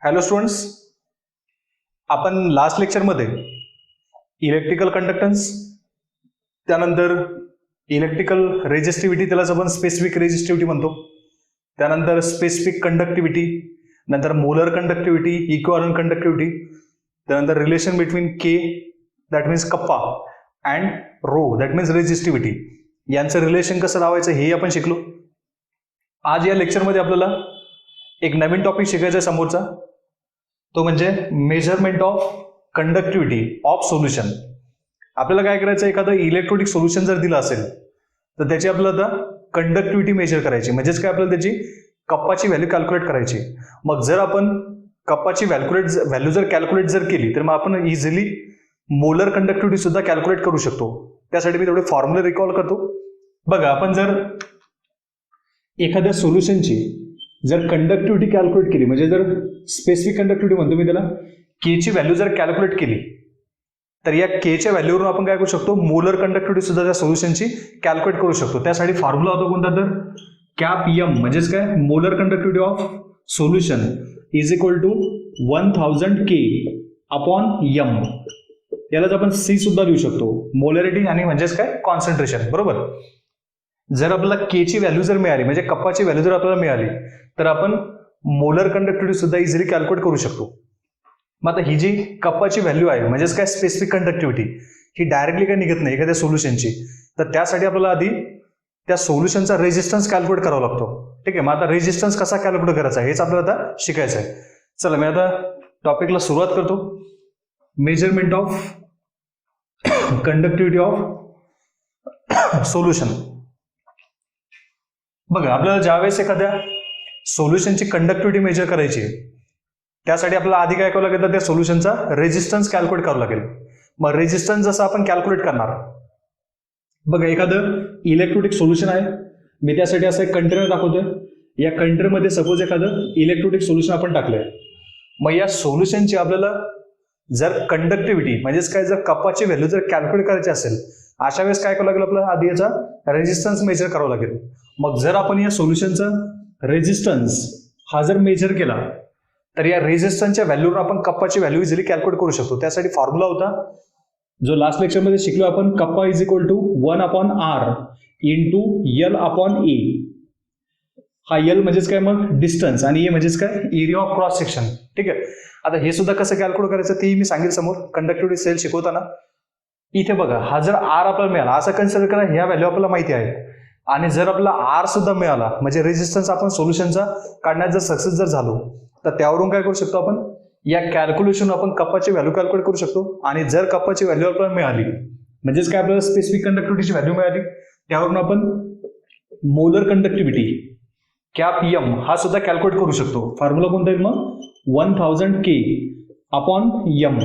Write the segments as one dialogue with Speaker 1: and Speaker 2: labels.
Speaker 1: Hello students, आपण last लेक्चरमध्ये electrical conductance, त्यानंतर इलेक्ट्रिकल रेजिस्टिव्हिटी, त्यालाच आपण स्पेसिफिक रेजिस्टिव्हिटी म्हणतो, त्यानंतर स्पेसिफिक कंडक्टिव्हिटी, नंतर मोलर कंडक्टिव्हिटी, इक्विव्हॅलेंट कंडक्टिव्हिटी, त्यानंतर relation between K that means kappa and rho that means resistivity, यांचं रिलेशन कसं लावायचं हे आपण शिकलो. आज या लेक्चरमध्ये आपल्याला एक नवीन टॉपिक शिकायचा आहे समोरचा, तो म्हणजे measurement of conductivity of solution. आपल्याला काय करायचं, एखादं इलेक्ट्रोनिक सोल्युशन जर दिलं असेल तर त्याची आपल्याला आता कंडक्टिव्हिटी मेजर करायची, म्हणजेच काय आपल्याला त्याची कप्पाची व्हॅल्यू कॅल्क्युलेट करायची. मग जर आपण कप्पाची व्हॅल्यू जर कॅल्क्युलेट जर केली तर मग आपण इझिली मोलर कंडक्टिव्हिटी सुद्धा कॅल्क्युलेट करू शकतो. त्यासाठी मी थोडे फॉर्म्युले रिकॉल करतो. बघा, आपण जर एखाद्या सोल्युशनची जर कंडक्टिव्हिटी कॅल्क्युलेट केली, म्हणजे जर स्पेसिफिक कंडक्टिव्हिटी म्हणतो मी त्याला, के ची व्हॅल्यू जर कॅल्क्युलेट केली तर या के च्या व्हॅल्यूवरून आपण काय करू शकतो, मोलर कंडक्टिव्हिटी सुद्धा त्या सोल्युशनची कॅल्क्युलेट करू शकतो. त्यासाठी फॉर्म्युला होतो कोणता, तर कॅप एम म्हणजेच काय, molar conductivity of solution is equal to 1000 K upon M. यालाच आपण सी सुद्धा लिहू शकतो, मोलॅरिटी आणि म्हणजेच काय, कॉन्सन्ट्रेशन. बरोबर. जर आपल्याला के ची व्हॅल्यू जर मिळाली, म्हणजे कप्पाची व्हॅल्यू जर आपल्याला मिळाली, तर आपण मोलर कंडक्टिव्हिटी सुद्धा इझिली कॅल्क्युलेट करू शकतो. मग आता ही जी कप्पाची व्हॅल्यू आहे, म्हणजेच काय स्पेसिफिक कंडक्टिव्हिटी, ही डायरेक्टली काय निघत नाही एखाद्या सोल्युशनची, तर त्यासाठी आपल्याला आधी त्या सोल्युशनचा रेजिस्टन्स कॅल्क्युलेट करावा लागतो. ठीक आहे. मग आता रेजिस्टन्स कसा कॅल्क्युलेट करायचा हेच आपल्याला आता शिकायचं आहे. चला मी आता टॉपिकला सुरुवात करतो. Measurement of conductivity of solution. बघा, आपल्याला ज्यावेळेस एखाद्या सोल्युशनची कंडक्टिव्हिटी मेजर करायची आहे, त्यासाठी आपल्याला आधी काय करावं लागेल, तर त्या सोल्युशनचा रेजिस्टन्स कॅल्क्युलेट करावं लागेल. मग रेजिस्टन्स जसं आपण कॅल्क्युलेट करणार, बघा एखादं इलेक्ट्रोनिक सोल्युशन आहे, मी त्यासाठी असं एक कंटेनर दाखवतोय. या कंटेनरमध्ये सपोज एखादं इलेक्ट्रोनिक सोल्युशन आपण टाकलंय. मग या सोल्युशनची आपल्याला जर कंडक्टिव्हिटी म्हणजेच काय, जर कप्पाची व्हॅल्यू जर कॅल्क्युलेट करायची असेल, अशा वेळेस काय करावं लागेल, आपल्याला आधी याचा रेजिस्टन्स मेजर करावं लागेल. मग जर आपण या सोल्युशनचा रेजिस्टन्स हा जर मेजर केला, तर या रेजिस्टन्सच्या व्हॅल्यूवर आपण कप्पाची व्हॅल्यू इझिली कॅल्क्युलेट करू शकतो. त्यासाठी फॉर्म्युला होता जो लास्ट लेक्चरमध्ये शिकलो आपण, kappa is equal to 1 upon R into L upon A. हा एल म्हणजेच काय, मग डिस्टन्स, आणि ए म्हणजेच काय, एरिया ऑफ क्रॉस सेक्शन. ठीक आहे. आता हे सुद्धा कसं कॅल्क्युलेट करायचं ते मी सांगेल समोर कंडक्टिव्हिटी सेल शिकवताना. इथे बघा, हा जर आर आपल्याला मिळाला, असं कन्सिडर करा ह्या व्हॅल्यू आपल्याला माहिती आहे, आणि जर आपला आर सुद्धा मिळाला, म्हणजे रेजिस्टन्स आपण सोल्युशनचा काढण्यात जर सक्सेस जर झालो, तर त्यावरून काय करू शकतो आपण, या कॅल्क्युलेशन आपण कप्पाची व्हॅल्यू कॅल्क्युलेट करू शकतो. आणि जर कप्पाची व्हॅल्यू आपल्याला मिळाली, म्हणजेच काय, आपल्याला स्पेसिफिक कंडक्टिव्हिटीची व्हॅल्यू मिळाली, त्यावरून आपण मोलर कंडक्टिव्हिटी कॅप एम हा सुद्धा कॅल्क्युलेट करू शकतो. फॉर्म्युला कोणता आहे मग, 1000 K upon M.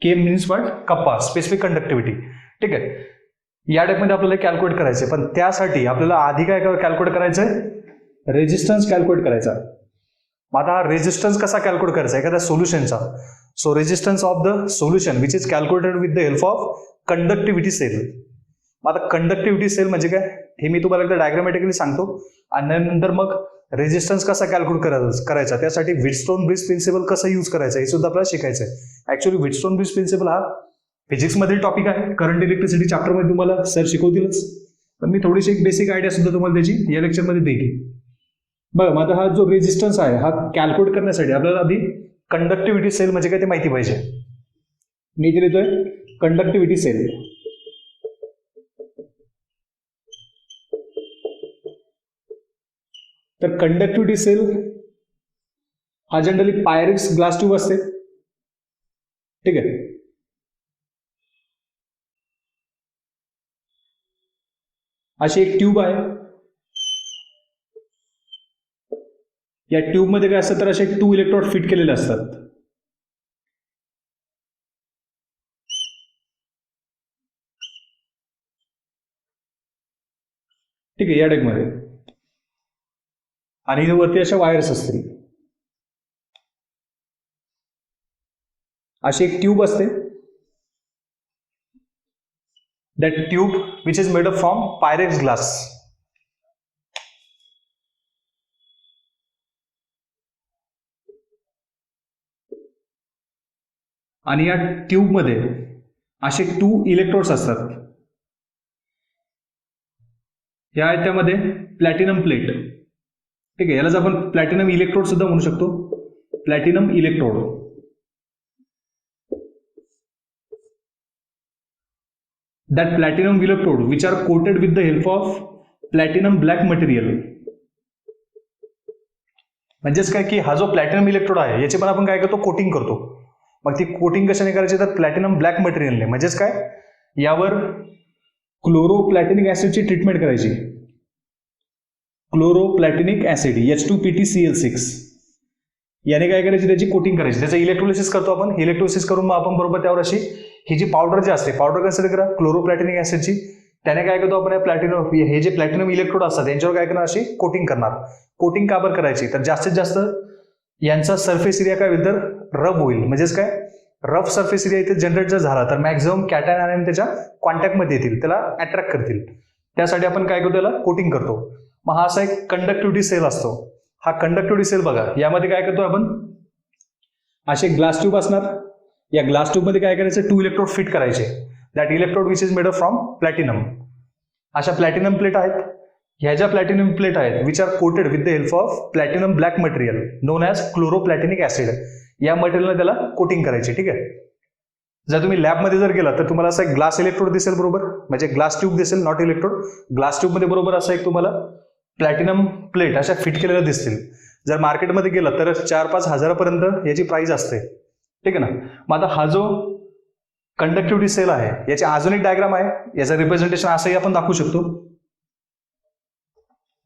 Speaker 1: K means what, kappa, specific conductivity. ठीक आहे. या टाईपमध्ये आपल्याला कॅल्क्युलेट करायचंय, पण त्यासाठी आपल्याला आधी काय कॅल्क्युलेट करायचंय, रेजिस्टन्स कॅल्क्युलेट करायचा. मग आता हा रेजिस्टन्स कसा कॅल्क्युलेट करायचा एखाद्या सोल्युशनचा, so resistance of the solution which is calculated with the help of conductivity cell. मग आता कंडक्टिव्हिटी सेल म्हणजे काय हे मी तुम्हाला एकदा डायग्रामॅटिकली सांगतो, आणि नंतर मग रेजिस्टन्स कसा कॅल्क्युलेट करायचा, त्यासाठी व्हिटस्टोन ब्रिज प्रिन्सिपल कसं यूज करायचं हे सुद्धा आपल्याला शिकायचं आहे. ऍक्च्युअली व्हिटस्टोन ब्रिज प्रिन्सिपल हा फिजिक्स मधील टॉपिक आहे, करंट इलेक्ट्रिसिटी चॅप्टरमध्ये तुम्हाला सर शिकवतीलच, पण मी थोडीशी एक बेसिक आयडिया सुद्धा तुम्हाला त्याची या लेक्चरमध्ये देईल. बघा, मग आता हा जो रेजिस्टन्स आहे हा कॅल्क्युलेट करण्यासाठी आपल्याला आधी कंडक्टिव्हिटी सेल म्हणजे काय ते माहिती पाहिजे. मी इथे लिहितोय कंडक्टिव्हिटी सेल. तर कंडक्टिव्हिटी सेल हा जनरली पायरेक्स ग्लास ट्यूब असते. ठीक आहे. अशी एक ट्यूब आहे. या ट्यूब मध्ये काय असतं, तर असे 2 इलेक्ट्रोड फिट केलेले असतात. ठीक आहे, या टाईप मध्ये, आणि वरती अशा वायर्स असतील. अशी एक ट्यूब असते. That tube which is made up from Pyrex glass. आणि या ट्यूबमध्ये असे 2 इलेक्ट्रोड्स असतात. या आहेत त्यामध्ये प्लॅटिनम प्लेट. ठीक आहे, यालाच आपण प्लॅटिनम इलेक्ट्रोड सुद्धा म्हणू शकतो. Platinum electrode. That platinum electrode which are coated with the help of platinum black material. म्हणजेच काय की हा जो प्लॅटिनम इलेक्ट्रोड आहे याचे पण आपण काय करतो, कोटिंग करतो. मग ती कोटिंग कशाने करायची, तर प्लॅटिनम ब्लॅक मटेरियलने. म्हणजेच काय, यावर क्लोरोप्लॅटिनिक ऍसिडची ट्रीटमेंट करायची. क्लोरोप्लॅटिनिक ऍसिड H2PtCl6 याने काय करायची, त्याची कोटिंग करायची. त्याचं इलेक्ट्रोलिसिस करतो आपण. इलेक्ट्रोलिसिस करून मग आपण बरोबर त्यावर अशी ही जी पावडर जी असते, पावडर कन्सिडर करा क्लोरोप्लॅटिनिक ऍसिडची. त्याने काय करतो आपण, प्लॅटिनम हे जे प्लॅटिनम इलेक्ट्रोड असतात यांच्यावर काय करणार, अशी कोटिंग करणार. कोटिंग का बरं करायची, तर जास्तीत जास्त यांचा सरफेस एरिया काय होईल, तर रब होईल. म्हणजेच काय, रफ सरफेस एरिया इथे जनरेट जर झाला तर मॅक्झिमम कॅटायन आयन त्याच्या कॉन्टॅक्टमध्ये येतील, त्याला अट्रॅक्ट करतील. त्यासाठी आपण काय करतो, त्याला कोटिंग करतो. मग हा असा एक कंडक्टिव्हिटी सेल असतो. हा कंडक्टिव्हिटी सेल बघा, यामध्ये काय करतो आपण, असे ग्लास ट्यूब असणार. या ग्लास ट्यूब मध्ये काय करायचं, 2 इलेक्ट्रोड फिट करायचे. That electrode which is made from platinum. अशा प्लॅटिनम प्लेट आहेत. ह्या ज्या प्लॅटिनम प्लेट आहेत which are coated with the help of platinum black material known as chloroplatinic acid. या मटेरियलने त्याला कोटिंग करायची. ठीक आहे. जर तुम्ही लॅबमध्ये जर गेला तर तुम्हाला असा एक ग्लास इलेक्ट्रोड दिसेल बरोबर, म्हणजे ग्लास ट्यूब दिसेल, नॉट इलेक्ट्रोड. ग्लास ट्यूब मध्ये बरोबर असा एक तुम्हाला प्लॅटिनम प्लेट अशा फिट केलेल्या दिसतील. जर मार्केटमध्ये गेला तर 4-5 हजारापर्यंत याची प्राइस असते. ठीक आहे ना. मग आता हा जो कंडक्टिव्हिटी सेल आहे याची अजून एक डायग्राम आहे. याचं रिप्रेझेंटेशन असंही आपण दाखवू शकतो.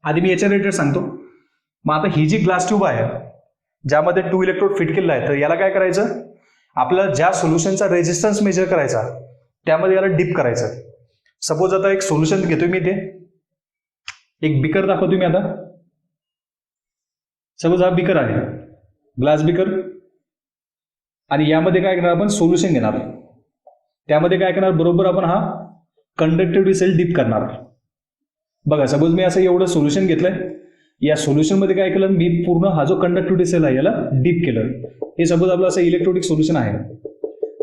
Speaker 1: आधी मी याच्या रिलेटेड सांगतो. मग आता ही जी ग्लास ट्यूब आहे ज्यामध्ये 2 इलेक्ट्रोड फिट केलेला आहे, तर याला काय करायचं, आपल्याला ज्या सोल्युशनचा रेजिस्टन्स मेजर करायचा त्यामध्ये याला डिप करायचं. सपोज आता एक सोल्युशन घेतोय मी, इथे एक बिकर दाखवतोय मी. आता सपोज हा बिकर आहे, ग्लास बिकर, आणि यामध्ये काय करणार आपण, सोल्युशन घेणार. त्यामध्ये काय करणार, बरोबर आपण हा कंडक्टिव्हिटी सेल डिप करणार. बघा, सपोज मी असं एवढं सोल्युशन घेतलंय. या सोल्युशन मध्ये काय केलं, मी पूर्ण हा जो कंडक्टिव्हिटी सेल आहे याला डीप केलं. हे सपोज आपलं असं इलेक्ट्रोलिक सोल्युशन आहे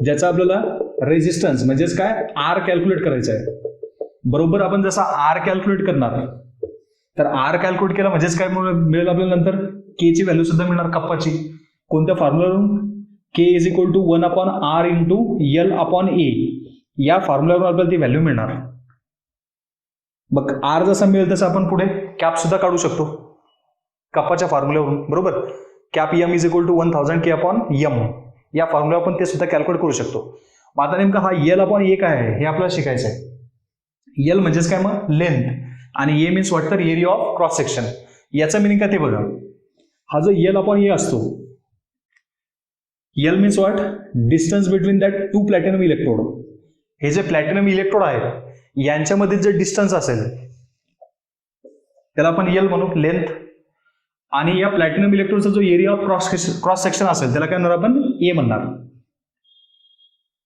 Speaker 1: ज्याचा आपल्याला रेजिस्टन्स म्हणजेच काय, आर कॅल्क्युलेट करायचं आहे. बरोबर आपण जसा आर कॅल्क्युलेट करणार, तर आर कॅल्क्युलेट केला म्हणजेच काय मिळेल आपल्याला, नंतर के ची व्हॅल्यू सुद्धा मिळणार कप्पाची. कोणत्या फॉर्म्युलावरून, K is equal to 1/r into L/A. या फॉर्म्युलावरून आपल्याला ती व्हॅल्यू मिळणार. मग आर जसा मिळेल तसं आपण पुढे कॅप सुद्धा काढू शकतो कप्पाच्या फॉर्म्युल्यावरून. बरोबर, cap M is equal to 1000 K/m. या फॉर्म्युला आपण ते सुद्धा कॅल्क्युलेट करू शकतो. मग आता नेमका हा L/A काय आहे हे आपल्याला शिकायचं आहे. एल म्हणजेच काय, मग लेंथ, आणि ए मीन्स व्हॉट, तर एरिया ऑफ क्रॉस सेक्शन. याचं मिनिंग काय ते बघा. हा जो L/A असतो, L means what, distance between that 2 platinum electrode. हे जे प्लॅटिनम इलेक्ट्रोड आहेत यांच्यामध्ये जे डिस्टन्स असेल त्याला आपण एल म्हणू, लेंथ. आणि या प्लॅटिनम इलेक्ट्रोडचा जो एरिया ऑफ क्रॉस सेक्शन असेल त्याला काय म्हणणार आपण, ए म्हणणार.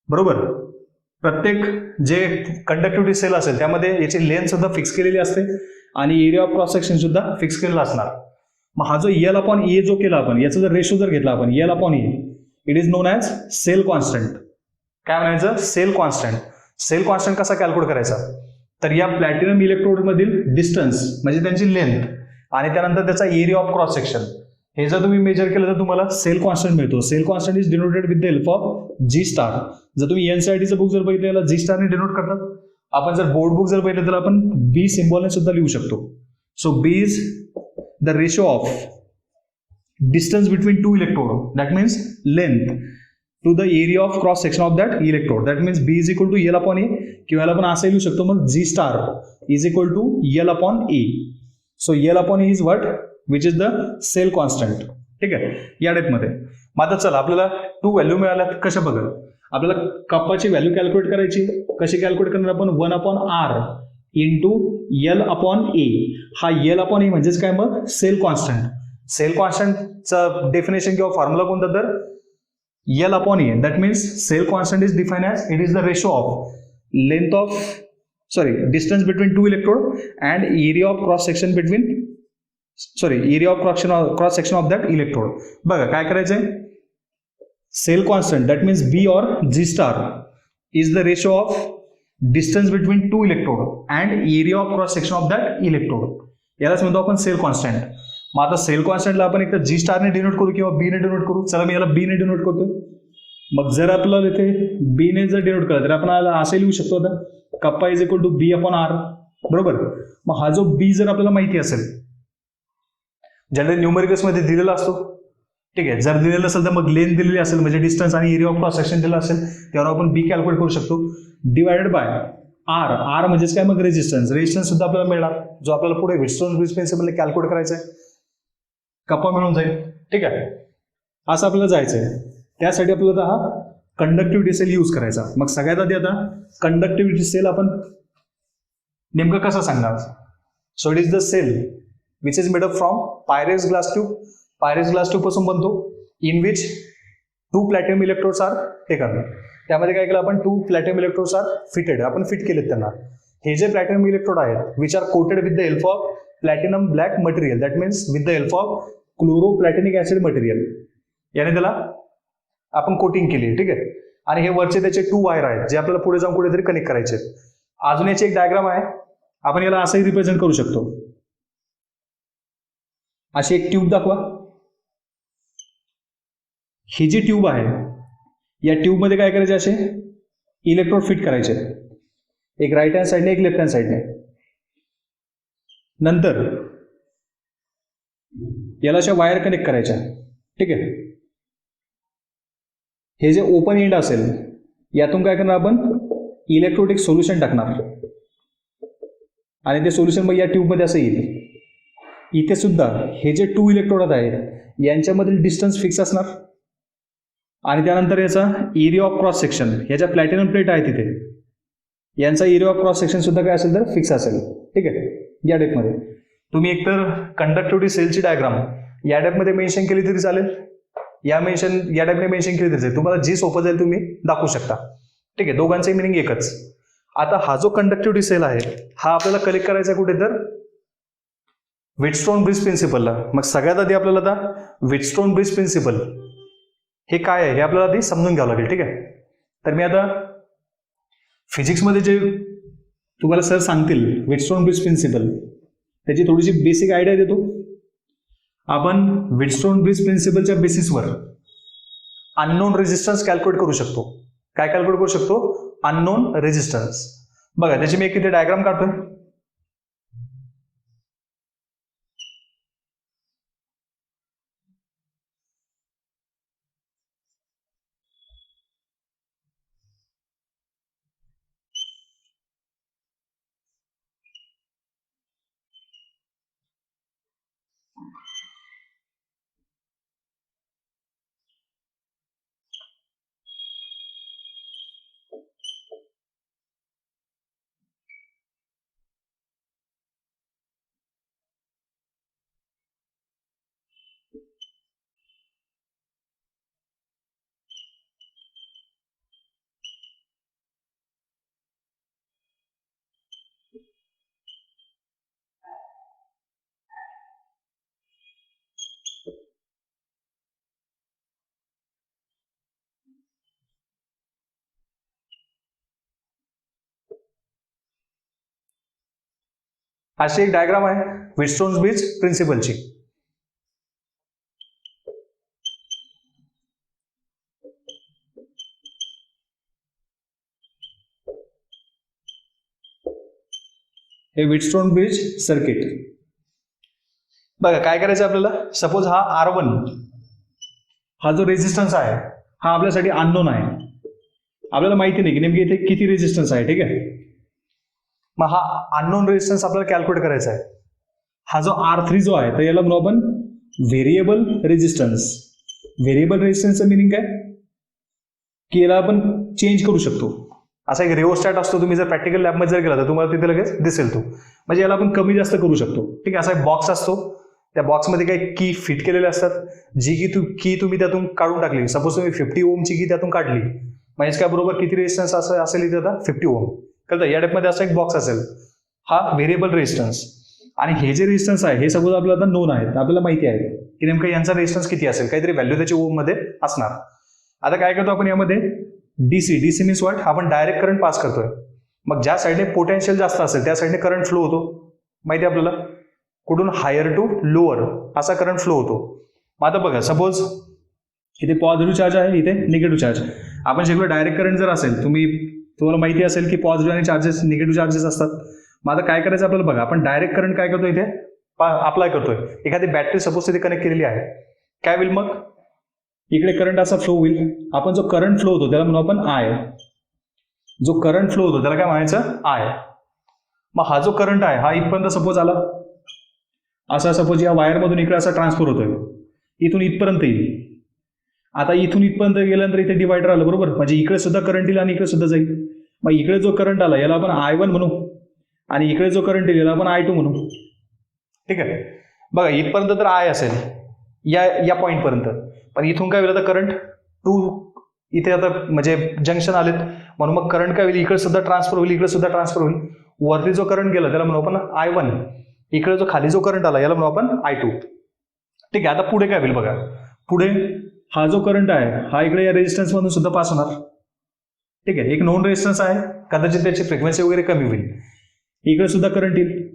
Speaker 1: बरोबर. प्रत्येक जे कंडक्टिव्हिटी सेल असेल त्यामध्ये याची लेंथ सुद्धा फिक्स केलेली असते आणि एरिया ऑफ क्रॉस सेक्शन सुद्धा फिक्स केलेला असणार. मग हा जो L/A जो केला आपण, याचा जर रेशो जर घेतला आपण, L/A, it is known as cell constant. काय म्हणायचं, सेल कॉन्स्टंट. सेल कॉन्स्टंट कसा कॅल्क्युलेट करायचा, तर या प्लॅटिनम इलेक्ट्रोड मधील डिस्टन्स म्हणजे त्यांची लेंथ आणि त्यानंतर त्याचा एरिया ऑफ क्रॉस सेक्शन, हे जर तुम्ही मेजर केलं तर तुम्हाला सेल कॉन्स्टंट मिळतो. Cell constant is denoted with the help of G star. जर तुम्ही NCERTचं बुक जर बघितलं याला G स्टारने डिनोट करतात. आपण जर बोर्ड बुक जर बघितलं तर आपण B सिम्बॉलने सुद्धा लिहू शकतो. So B is the ratio of distance between 2 electrode, that means length, to the area of cross section of that electrode. That means B is equal to L/A, किंवा आपण असं लिहू शकतो मग G star is equal to L/A. So L/A is what, which is the cell constant. ठीक आहे, या टाईपमध्ये. मग आता चला, आपल्याला 2 व्हॅल्यू मिळाल्यात. कशा बघा, आपल्याला कप्पाची व्हॅल्यू कॅल्क्युलेट करायची. कशी कॅल्क्युलेट करणार आपण, 1/r इंटू L/A. हा L/A म्हणजेच काय, मग सेल कॉन्स्टंट. सेल कॉन्स्टंटचं डेफिनेशन किंवा फॉर्म्युला कोणता, तर L/A. That means cell constant is define as, it is the ratio of length of, distance between 2 electrode and area of cross section between, area of cross section of that electrode. बघा काय करायचंय, cell constant that means B or G star is the ratio of distance between two electrode and area of cross section of that electrode, यालाच म्हणतो आपण sale constant. मग आता sale कॉन्स्टंटला आपण एक तर जी स्टारने डिनोट करू किंवा बी ने डिनोट करू. चला मी याला बी ने डिनोट करतो. मग जर आपल्याला इथे बी ने जर डिनोट केलं तर आपण असं लिहू शकतो आता kappa is equal to B upon R, बरोबर. मग हा जो बी जर आपल्याला माहिती असेल, जनरल न्यूमेरिकल्स मध्ये दिलेला असतो, ठीक आहे. जर दिलेलं असेल तर मग लेंथ दिलेली असेल म्हणजे डिस्टन्स आणि एरिया ऑफ क्रॉस सेक्शन दिला असेल त्यावर आपण बी कॅल्क्युलेट करू शकतो डिवायडेड बाय आर. आर म्हणजेच काय मग रेजिस्टन्स. रेजिस्टन्स सुद्धा आपल्याला मिळणार जो आपल्याला पुढे व्हिटस्टोन ब्रिज प्रिन्सिपलने कॅल्क्युलेट करायचा आहे. कप्पा मिळून जाईल, ठीक आहे. असं आपल्याला जायचं आहे. त्यासाठी आपल्याला हा कंडक्टिव्हिटी सेल यूज करायचा. मग सगळ्यात आधी आता कंडक्टिव्हिटी सेल आपण नेमकं कसं सांगणार. So it is the cell which is made up from Pyrex glass tube. Pyrex glass tube पासून बनतो in which 2 platinum electrodes are taken. त्यामध्ये काय केलं आपण 2 प्लॅटिनम इलेक्ट्रोड्स आर फिटेड, आपण फिट केलेत त्यांना. हे जे प्लॅटिनम इलेक्ट्रोड आहेत which are coated with the help of platinum black material that means with the help of chloroplatinic acid material, याने त्याला आपण कोटिंग केली, ठीक आहे. आणि हे वरचे त्याचे 2 वायर आहेत जे आपल्याला पुढे जाऊन कुठेतरी कनेक्ट करायचे. अजून याची एक डायग्राम आहे, आपण याला असंही रिप्रेझेंट करू शकतो. अशी एक ट्यूब दाखवा. ही जी ट्यूब आहे या ट्यूबमध्ये काय करायचे, असे इलेक्ट्रोड फिट करायचे, एक राईट हँड साईडने एक लेफ्ट हँड साईडने. नंतर याला अशा वायर कनेक्ट करायच्या, ठीक आहे. हे जे ओपन एंड असेल यातून काय करणार आपण इलेक्ट्रोड एक सोल्युशन टाकणार आणि ते सोल्युशन मग या ट्यूबमध्ये असं येईल. इथे सुद्धा हे जे 2 इलेक्ट्रोड आहेत यांच्यामधील डिस्टन्स फिक्स असणार आणि त्यानंतर याचा एरिया ऑफ क्रॉस सेक्शन, याच्या प्लॅटिनम प्लेट आहे तिथे, यांचा एरिया ऑफ क्रॉस सेक्शन सुद्धा काय असेल तर फिक्स असेल, ठीक आहे. या टाईपमध्ये तुम्ही एकतर कंडक्टिव्हिटी सेलची डायग्राम या टाईपमध्ये मेन्शन केली तरी चालेल, या टाईपने मेन्शन केली तरी चालेल. तुम्हाला जी सोपं जाईल तुम्ही दाखवू शकता, ठीक आहे. दोघांचे मिनिंग एकच. आता हा जो कंडक्टिव्हिटी सेल आहे हा आपल्याला कलेक्ट करायचा कुठे तर व्हिटस्टोन ब्रिज प्रिन्सिपलला. मग सगळ्यात आधी आपल्याला आता व्हिटस्टोन ब्रिज प्रिन्सिपल हे काय आहे हे आपल्याला आधी समजून घ्यावं लागेल, ठीक आहे. तर मी आता फिजिक्समध्ये जे तुम्हाला सर सांगतील व्हिटस्टोन ब्रिज प्रिन्सिपल त्याची थोडीशी बेसिक आयडिया देतो. आपण व्हिटस्टोन ब्रिज प्रिन्सिपलच्या बेसिसवर अननोन रेजिस्टन्स कॅल्क्युलेट करू शकतो. काय कॅल्क्युलेट करू शकतो, अननोन रेजिस्टन्स. बघा त्याची मी एक इथे डायग्राम काढतोय. अशी एक डायग्राम आहे व्हिटस्टोन ब्रिज प्रिन्सिपलची. हे व्हिटस्टोन ब्रिज सर्किट. बघा काय करायचं आपल्याला, सपोज हा R1 हा जो रेजिस्टन्स आहे हा आपल्यासाठी अननोन आहे, आपल्याला माहिती नाही की नेमकी इथे किती रेजिस्टन्स आहे, ठीक आहे. मग हा अननोन रेजिस्टन्स आपल्याला कॅल्क्युलेट करायचा आहे. हा जो R3 जो आहे तर याला म्हणू आपण व्हेरिएबल रेजिस्टन्स. व्हेरिएबल रेजिस्टन्सचं मिनिंग काय की याला आपण चेंज करू शकतो. असा एक रिओस्टॅट असतो, तुम्ही जर प्रॅक्टिकल लॅबमध्ये जर गेला तर तुम्हाला तिथे लगेच दिसेल तो. म्हणजे याला आपण कमी जास्त करू शकतो, ठीक आहे. असा एक बॉक्स असतो, त्या बॉक्समध्ये काही की फिट केलेले असतात, जी की तुम्ही त्यातून काढून टाकली. सपोज तुम्ही 50 ओमची की त्यातून काढली म्हणजे काय बरोबर किती रेजिस्टन्स असेल इथे आता 50 ओम. कळतं, या टाईपमध्ये असा एक बॉक्स असेल, हा व्हेरिएबल रेजिस्टन्स. आणि हे जे रेजिस्टन्स आहे हे सपोज आपल्याला आता नोन आहेत, आपल्याला माहिती आहे की नेमकं यांचा रेजिस्टन्स किती असेल, काहीतरी व्हॅल्यू त्याची ओम मध्ये असणार. आता काय करतो आपण यामध्ये डीसी, डीसी मीन्स व्हॉट, आपण डायरेक्ट करंट पास करतोय. मग ज्या साईडने पोटेन्शियल जास्त असेल त्या साईडने करंट फ्लो होतो, माहिती आहे आपल्याला, कुठून हायर टू लोअर असा करंट फ्लो होतो. मग आता बघा, सपोज इथे पॉझिटिव्ह चार्ज आहे, इथे निगेटिव्ह चार्ज. आपण शिकलो डायरेक्ट करंट जर असेल, तुम्हाला माहिती असेल की पॉझिटिव्ह आणि चार्जेस निगेटिव्ह चार्जेस असतात. मग आता काय करायचं आपल्याला बघा, आपण डायरेक्ट करंट काय करतो इथे अप्लाय करतोय. एखादी बॅटरी सपोज तिथे कनेक्ट केलेली आहे, काय होईल मग इकडे करंट असा फ्लो होईल. आपण जो करंट फ्लो होतो त्याला म्हणू आपण आय. जो करंट फ्लो होतो त्याला काय म्हणायचं, आय. मग हा जो करंट आहे हा इथपर्यंत सपोज आला, असा सपोज या वायरमधून इकडे असा ट्रान्सफर होतोय, इथून इथपर्यंत येईल. आता इथून इथपर्यंत गेल्यानंतर इथे डिवायडर आलं, बरोबर, म्हणजे इकडे सुद्धा करंट येईल आणि इकडे सुद्धा जाईल. मग इकडे जो करंट आला याला आपण I1 म्हणू आणि इकडे जो करंट येईल याला आपण I2 म्हणू. ठीक आहे, बघा इथपर्यंत तर आय असेल या पॉईंट पर्यंत, पण इथून काय होईल आता करंट टू इथे आता म्हणजे जंक्शन आलेत, म्हणून मग करंट काय होईल, इकडे सुद्धा ट्रान्सफर होईल, इकडे सुद्धा ट्रान्सफर होईल. वरती जो करंट गेला त्याला म्हणू आपण I1, इकडे जो खाली जो करंट आला याला म्हणू आपण I2. ठीक आहे, आता पुढे काय होईल बघा, पुढे हा जो करंट आहे हा इकडे या रेजिस्टन्स मधून सुद्धा पास होणार. ठीक आहे, एक नॉन रेजिस्टन्स आहे, कदाचित त्याची फ्रिक्वेन्सी वगैरे कमी होईल. इकडे सुद्धा करंट येईल,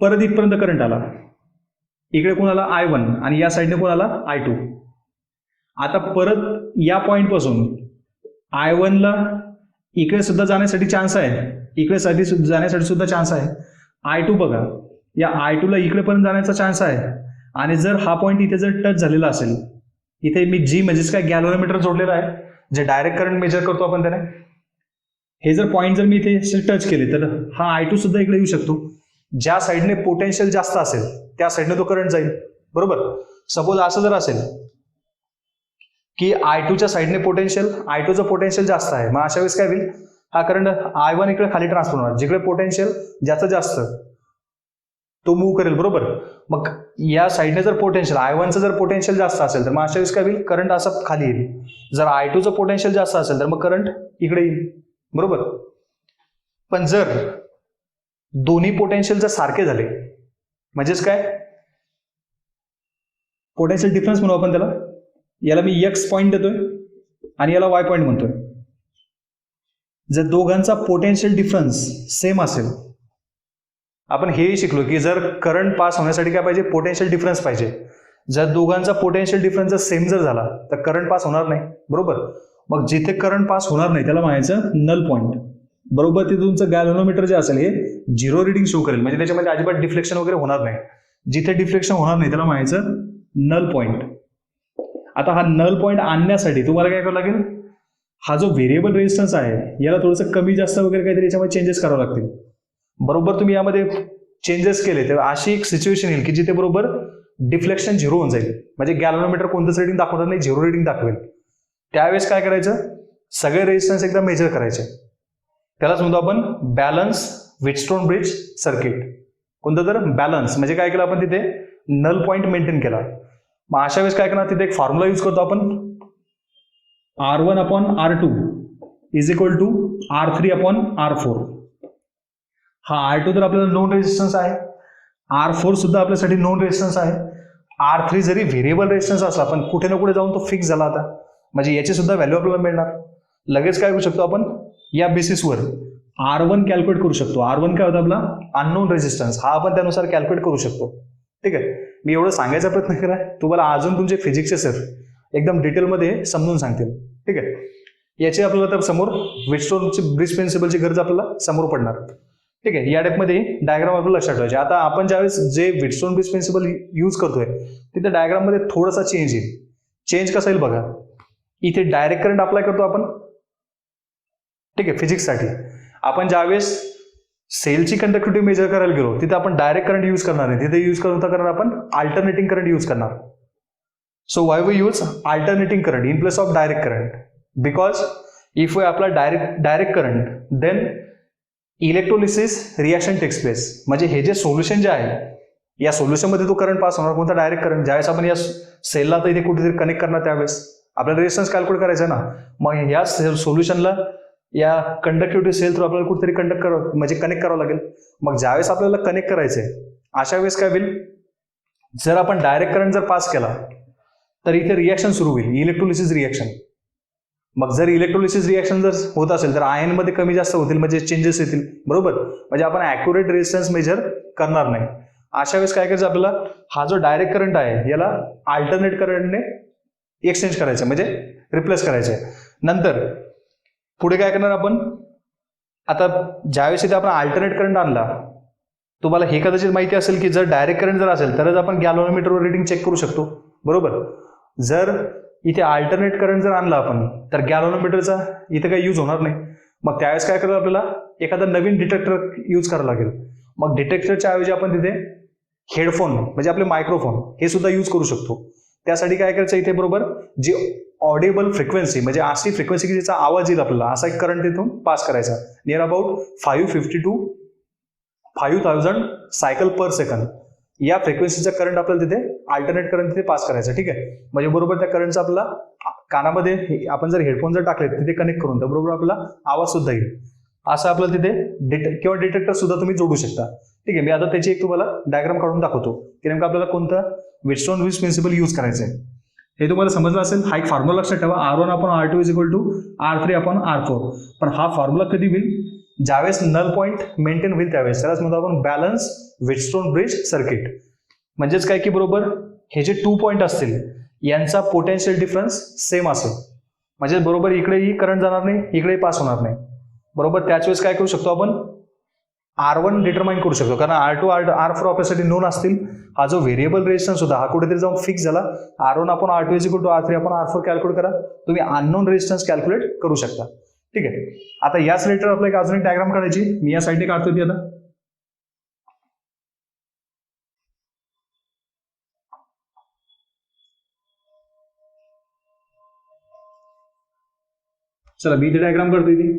Speaker 1: परत इथपर्यंत करंट आला, इकडे कोणाला I1 आणि या साईडने कोणाला I2. आता परत या पॉइंट पासून I1 ला इकडे सुद्धा जाण्यासाठी चान्स आहे, इकडे जाण्यासाठी सुद्धा चान्स आहे. I2 बघा, या I2 ला इकडेपर्यंत जाण्याचा चान्स आहे. आणि जर हा पॉईंट इथे जर टच झालेला असेल, इथे मी जी म्हणजेच काय गॅल्व्हनोमीटर जोडलेला आहे, जे डायरेक्ट करंट मेजर करतो आपण त्याने, हे जर पॉईंट जर मी इथे टच केले तर हा I2 सुद्धा इकडे येऊ शकतो. ज्या साईडने पोटेन्शियल जास्त असेल त्या साईडने तो करंट जाईल, बरोबर. सपोज असं जर असेल की I2च्या साईडने पोटेन्शियल, I2चं पोटेन्शियल जास्त आहे, मग अशा वेळेस काय होईल, हा करंट I1 इकडे खाली ट्रान्सफर होणार. जिकडे पोटेन्शियल ज्याचं जास्त तो मूव्ह करेल, बरोबर. मग या साईडने जर पोटेन्शियल I1चं जर पोटेन्शियल जास्त असेल तर मग अशा वेळेस काय होईल, करंट असं खाली येईल. जर I2चं पोटेन्शियल जास्त असेल तर मग करंट इकडे येईल, बरोबर. पण जर दोन्ही पोटेन्शियल जर सारखे झाले, म्हणजेच काय, पोटेन्शियल डिफरन्स म्हणू आपण त्याला, याला मी एक्स पॉईंट देतोय आणि याला वाय पॉईंट म्हणतोय. जर दोघांचा पोटेन्शियल डिफरन्स सेम असेल, आपण हेही शिकलो की जर करंट पास होण्यासाठी काय पाहिजे, पोटेन्शियल डिफरन्स पाहिजे. जर दोघांचा पोटेन्शियल डिफरन्स जर सेम जर झाला तर करंट पास होणार नाही, बरोबर. मग जिथे करंट पास होणार नाही त्याला म्हणायचं नल पॉईंट, बरोबर. ते तुमचं गॅल्व्हनोमीटर जे असेल हे 0 रिडिंग शो करेल, म्हणजे त्याच्यामध्ये अजिबात डिफ्लेक्शन वगैरे होणार नाही. जिथे डिफ्लेक्शन होणार नाही त्याला म्हणायचं नल पॉईंट. आता हा नल पॉईंट आणण्यासाठी तुम्हाला काय करावं लागेल, हा जो व्हेरिएबल रेजिस्टन्स आहे याला थोडंसं कमी जास्त वगैरे काहीतरी याच्यामध्ये चेंजेस करावे लागतील, बरोबर. तुम्ही यामध्ये चेंजेस केले तर अशी एक सिच्युएशन येईल की जिथे बरोबर डिफ्लेक्शन 0 होऊन जाईल, म्हणजे गॅल्व्हनोमीटर कोणतंच रिडिंग दाखवणार नाही, 0 रिडिंग दाखवेल. त्यावेळेस काय करायचं, सगळे रेजिस्टन्स एकदा मेजर करायचे. त्यालाच म्हणतो आपण बॅलन्स व्हीटस्टोन ब्रिज सर्किट. कोणतं तर बॅलन्स, म्हणजे काय केलं आपण तिथे नल पॉईंट मेंटेन केला. मग अशा वेळेस काय करणार, तिथे एक फॉर्म्युला यूज करतो आपण, R1/R2 is equal to R3/R4. हा R2 तर आपल्याला नोन रेजिस्टन्स आहे, R4 सुद्धा आपल्यासाठी नोन रेजिस्टन्स आहे. R3 जरी व्हेरिएबल रेजिस्टन्स असला पण कुठे ना कुठे जाऊन तो फिक्स झाला आता, म्हणजे याची सुद्धा व्हॅल्यू आपल्याला मिळणार. लगेच काय करू शकतो आपण, या बेसिसवर R1 कॅल्क्युलेट करू शकतो. R1 काय होता आपला अननोन रेजिस्टन्स, हा आपण त्यानुसार कॅल्क्युलेट करू शकतो. ठीक आहे, मी एवढं सांगायचा प्रयत्न करा, तुम्हाला अजून तुमचे फिजिक्सचे सर एकदम डिटेलमध्ये समजून सांगतील. ठीक आहे, याची आपल्याला तर समोर व्हीटस्टोनची ब्रिज प्रिन्सिपलची गरज आपल्याला समोर पडणार. ठीक आहे, या टाईपमध्ये डायग्राम आपल्याला लक्षात ठेवायचे. आता आपण ज्यावेळेस जे व्हीटस्टोन ब्रिज प्रिन्सिपल यूज करतोय तिथे डायग्राममध्ये थोडासा चेंज येईल. चेंज कसा येईल बघा, इथे डायरेक्ट करंट अप्लाय करतो आपण. ठीक आहे, फिजिक्ससाठी आपण ज्यावेळेस सेलची कंडक्टिव्हिटी मेजर करायला गेलो तिथे आपण डायरेक्ट करंट यूज करणार नाही, तिथे यूज करणार आपण अल्टरनेटिंग करंट यूज करणार. So why we use alternating current in place of direct current, because if we apply direct current then electrolysis reaction takes place. म्हणजे हे जे सोल्युशन जे आहे या सोल्युशनमध्ये तो करंट पास होणार, कोणता डायरेक्ट करंट. ज्यावेळेस आपण या सेलला तर इथे कुठेतरी कनेक्ट करणार त्यावेळेस आपल्याला रेजिस्टन्स कॅल्क्युलेट करायचं ना. मग या सोल्युशनला या कंडक्टिव्हिटी सेल थ्रू आपल्याला कुठेतरी म्हणजे कनेक्ट करावं लागेल. मग ज्यावेळेस आपल्याला कनेक्ट करायचंय अशा वेळेस काय होईल, जर आपण डायरेक्ट करंट जर पास केला तर इथे रिॲक्शन सुरू होईल, इलेक्ट्रोलिसिस रिॲक्शन. मग जर इलेक्ट्रोलिसिस रिॲक्शन जर होत असेल तर आयन मध्ये कमी जास्त होतील, म्हणजे चेंजेस येतील, बरोबर. म्हणजे आपण ॲक्युरेट रेजिस्टन्स मेजर करणार नाही. अशा वेळेस काय करायचं आपल्याला, हा जो डायरेक्ट करंट आहे याला अल्टरनेट करंटने एक्सचेंज करायचं, म्हणजे रिप्लेस करायचं. नंतर पुढे काय करणार आपण, आता ज्यावेळेस इथे आपण अल्टरनेट करंट आणला, तुम्हाला हे कदाचित माहिती असेल की जर डायरेक्ट करंट जर असेल तरच आपण गॅल्व्हनोमीटरवर रिडिंग चेक करू शकतो, बरोबर. जर इथे अल्टरनेट करंट जर आणला आपण तर गॅल्व्हनोमीटरचा इथे काही यूज होणार नाही. मग त्यावेळेस काय करायला आपल्याला एखादा नवीन डिटेक्टर यूज करावं लागेल. मग डिटेक्टरच्या ऐवजी आपण तिथे हेडफोन म्हणजे आपले मायक्रोफोन हे सुद्धा यूज करू शकतो. त्यासाठी काय करायचं, इथे बरोबर जी ऑडिबल फ्रिक्वेन्सी म्हणजे अशी फ्रिक्वेन्सी की ज्याचा आवाज येईल आपल्याला, असा एक करंट तिथून पास करायचा near about 550 to 5000 cycle per second. या फ्रिक्वेन्सीचा करंट आपल्याला तिथे अल्टरनेट करंट तिथे पास करायचा, ठीक आहे. म्हणजे बरोबर त्या करंटचा आपला कानामध्ये आपण जर हेडफोन जर टाकले तिथे कनेक्ट करून तर बरोबर आपला आवाज सुद्धा येईल. असं आपल्याला तिथे किंवा डिटेक्टर सुद्धा तुम्ही जोडू शकता, ठीक आहे. मी आता त्याची एक तुम्हाला डायग्राम काढून दाखवतो की नेमकं आपल्याला कोणता व्हिटस्टोन-ब्रिज प्रिन्सिपल यूज करायचं आहे. हे तुम्हाला समजलं असेल. हा एक फॉर्म्युला लक्षात ठेवा, R1/R2 = R3/R4. पण हा फॉर्म्युला कधी होईल, ज्यावेळेस नल पॉईंट मेंटेन होईल त्यावेळेस. त्यालाच म्हणतो आपण बॅलन्स व्हिटस्टोन-ब्रिज सर्किट. म्हणजेच काय की बरोबर हे जे 2 पॉईंट असतील यांचा पोटेन्शियल डिफरन्स सेम असेल, म्हणजे बरोबर इकडेही करंट जाणार नाही, इकडेही पास होणार नाही, बरोबर. त्याच वेळेस काय करू शकतो आपण, R1 डिटरमाइन करू शकतो, कारण R2 R4 आपल्यासाठी नोन असतील. हा जो व्हेरिएबल रेजिस्टन्स होता हा कुठेतरी जाऊन फिक्स झाला. R1/R2 = R3/R4 कॅल्क्युलेट करा, तुम्ही अननोन रेजिस्टन्स कॅल्क्युलेट करू शकता, ठीक आहे. आता याच रिलेटेड आपल्याला एक अजून एक डायग्राम काढायची, मी या साईडने काढतो ती आता. चला मी इथे डायग्राम करतोय ती.